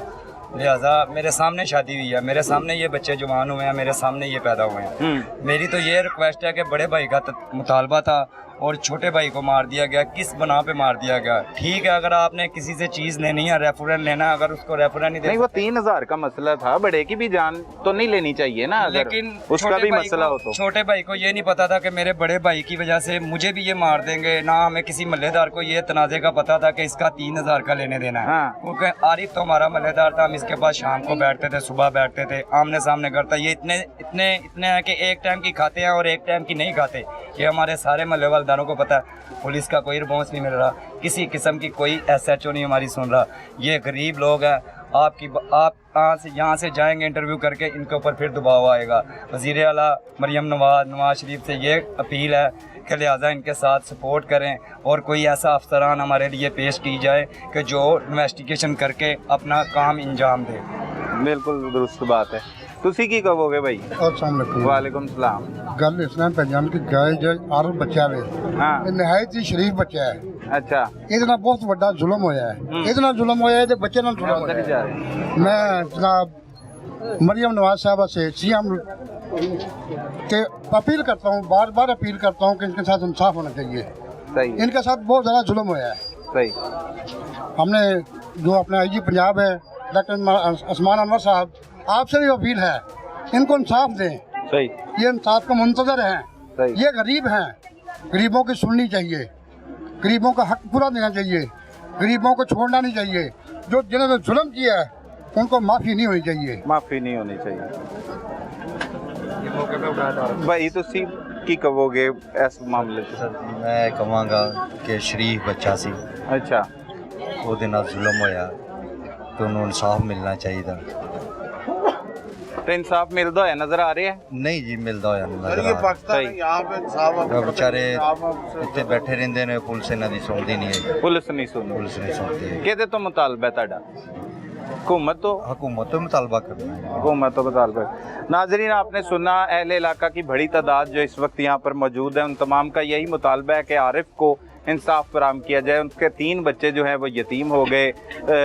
लिहाजा मेरे सामने शादी हुई है, मेरे सामने ये बच्चे जवान हुए हैं, मेरे सामने ये पैदा हुए हैं। मेरी तो ये रिक्वेस्ट है कि बड़े भाई का मुतालबा था और छोटे भाई को मार दिया गया, किस बना पे मार दिया गया? ठीक है, अगर आपने किसी से चीज़ लेनी है, रेफरेंस लेना है, अगर उसको रेफरेंस नहीं नहीं, वो 3000 का मसला था, बड़े की भी जान तो नहीं लेनी चाहिए ना, लेकिन उसका भी मसला हो तो। छोटे भाई को ये नहीं पता था कि मेरे बड़े भाई की वजह से मुझे भी ये मार देंगे। ना हमें किसी मल्लेदार को ये तनाज़े का पता था कि इसका 3000 का लेने देना है। क्योंकि आरिफ तो हमारा मल्लेदार था, हम इसके पास शाम को बैठते थे, सुबह बैठते थे, आमने सामने करता। ये इतने इतने इतने हैं कि एक टाइम की खाते हैं और एक टाइम की नहीं खाते, ये हमारे सारे मोहल्ले वालेदारों को पता है। पुलिस का कोई रिस्पॉन्स नहीं मिल रहा, किसी किस्म की कोई SHO नहीं हमारी सुन रहा। ये गरीब लोग हैं, आप यहाँ से जाएंगे इंटरव्यू करके, इनके ऊपर फिर दबाव आएगा। वज़ीर आला मरियम नवाज शरीफ से ये अपील है कि लिहाजा इनके साथ सपोर्ट करें और कोई ऐसा अफसरान हमारे लिए पेश की जाए कि जो इन्वेस्टिगेशन करके अपना काम इंजाम दे। बिल्कुल दुरुस्त बात है। तुसी की कहोगे भाई? वालेकुम सलाम। गल इस तरह पंजाब की गाय जो आरिफ बच्चा वे, हाँ, नहायत ही शरीफ बच्चा है। अच्छा। इतना बहुत बड़ा जुल्म होया है, इतना जुल्म होया है कि बच्चे ना जुल्म होया है। मैं जनाब मरियम नवाज साहबा से CM के अपील करता हूँ, बार बार अपील करता हूँ कि इनके साथ इंसाफ होना चाहिए। सही। इनके साथ बहुत ज़्यादा जुल्म होया है। सही। हमने जो अपना IG पंजाब है डॉक्टर उस्मान अनवर साहब, आपसे भी अपील है इनको इंसाफ दें। सही। ये इंसाफ का मुंतजर हैं, ये गरीब हैं, गरीबों की सुननी चाहिए, गरीबों का हक पूरा देना चाहिए, गरीबों को छोड़ना नहीं चाहिए। जो जिन्होंने जुल्म किया है उनको माफ़ी नहीं होनी चाहिए। माफ़ी नहीं होनी चाहिए। भाई तुसी की कहोगे इस मामले से? मैं कहांगा कि शरीफ बच्चा सी। अच्छा। ਉਹਦੇ ਨਾਲ ਜ਼ੁਲਮ ਹੋਇਆ ਤੇ ਉਹਨੂੰ ਇਨਸਾਫ ਮਿਲਣਾ ਚਾਹੀਦਾ। तो इंसाफ मिलता है नजर आ रहा है? नहीं जी, मिलता होया नहीं नजर ये पाकिस्तान है, यहाँ पे इंसाफ बेचारे ਇੱਥੇ बैठे ਰਹਿੰਦੇ ਨੇ, पुलिस ਇਹਨਾਂ ਦੀ सुनती नहीं है। पुलिस नहीं सुनती। पुलिस नहीं सुनती। किहदे तो मुतालबा है तुहाडा? हुकूमत तो मुतालबा करना है। हुकूमत तो मुतालबा। नाजरीन आपने सुना, अहले इलाका की बड़ी तादाद जो इस वक्त यहाँ पर मौजूद है, उन तमाम का यही मुतालबा है कि आरिफ को इंसाफ फराहम किया जाए। उनके 3 बच्चे जो हैं वो यतीम हो गए,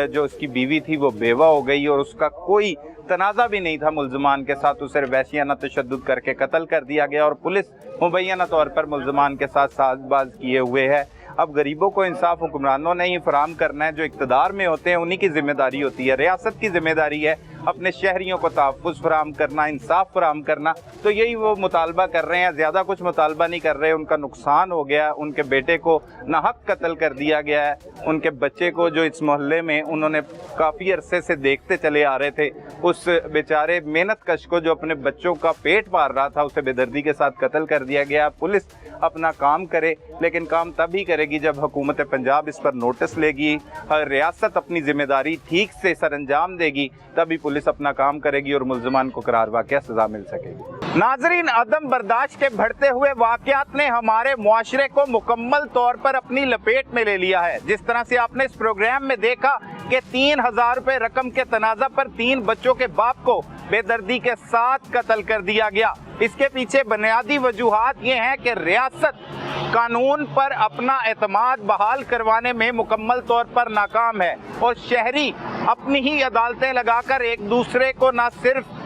जो उसकी बीवी थी वो बेवा हो गई और उसका कोई तनाज़ा भी नहीं था मुल्ज़मान के साथ। उसे वहशियाना तशद्दुद करके कत्ल कर दिया गया और पुलिस मुबैना तौर पर मुल्ज़मान के साथ साजबाज किए हुए है। अब गरीबों को इंसाफ हुक्मरानों ने ही फराहम करना है, जो इक़्तिदार में होते हैं उन्हीं की जिम्मेदारी होती है। रियासत की जिम्मेदारी है अपने शहरियों को तहफ़्फ़ुज़ फराहम करना, इंसाफ फराहम करना। तो यही वो मुतालबा कर रहे हैं, ज़्यादा कुछ मुतालबा नहीं कर रहे। उनका नुकसान हो गया, उनके बेटे को नाहक कत्ल कर दिया गया है। उनके बच्चे को जो इस मोहल्ले में उन्होंने काफ़ी अरसे से देखते चले आ रहे थे, उस बेचारे मेहनत कश को जो अपने बच्चों का पेट पाल रहा था, उसे बेदर्दी के साथ कत्ल कर दिया गया। पुलिस अपना काम करे, लेकिन काम तभी करेगी जब हुकूमत पंजाब इस पर नोटिस लेगी, रियासत अपनी जिम्मेदारी ठीक से सरअंजाम देगी, तभी पुलिस अपना काम करेगी और मुल्ज़मान को करार वाक़या सज़ा मिल सकेगी। नाजरीन, अदम बर्दाश्त के बढ़ते हुए वाकयात ने हमारे मुआशरे को मुकम्मल तौर पर अपनी लपेट में ले लिया है। जिस तरह से आपने इस प्रोग्राम में देखा कि 3000 रुपए रकम के तनाजा पर 3 बच्चों के बाप को बेदर्दी के साथ कत्ल कर दिया गया। इसके पीछे बुनियादी वजूहात ये हैं कि रियासत कानून पर अपना एतमाद बहाल करवाने में मुकम्मल तौर पर नाकाम है और शहरी अपनी ही अदालतें लगाकर एक दूसरे को न सिर्फ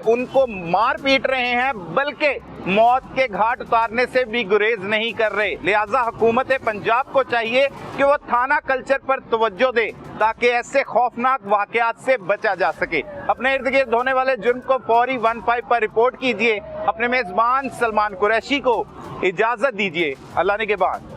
उनको मार पीट रहे हैं बल्कि मौत के घाट उतारने से भी गुरेज नहीं कर रहे। लिहाजा हुकूमत पंजाब को चाहिए कि वो थाना कल्चर पर तवज्जो दे ताकि ऐसे खौफनाक वाकयात से बचा जा सके। अपने इर्द गिर्द होने वाले जुर्म को फौरी 15 पर रिपोर्ट कीजिए। अपने मेजबान सलमान कुरैशी को इजाजत दीजिए। अल्लाह निगहबान।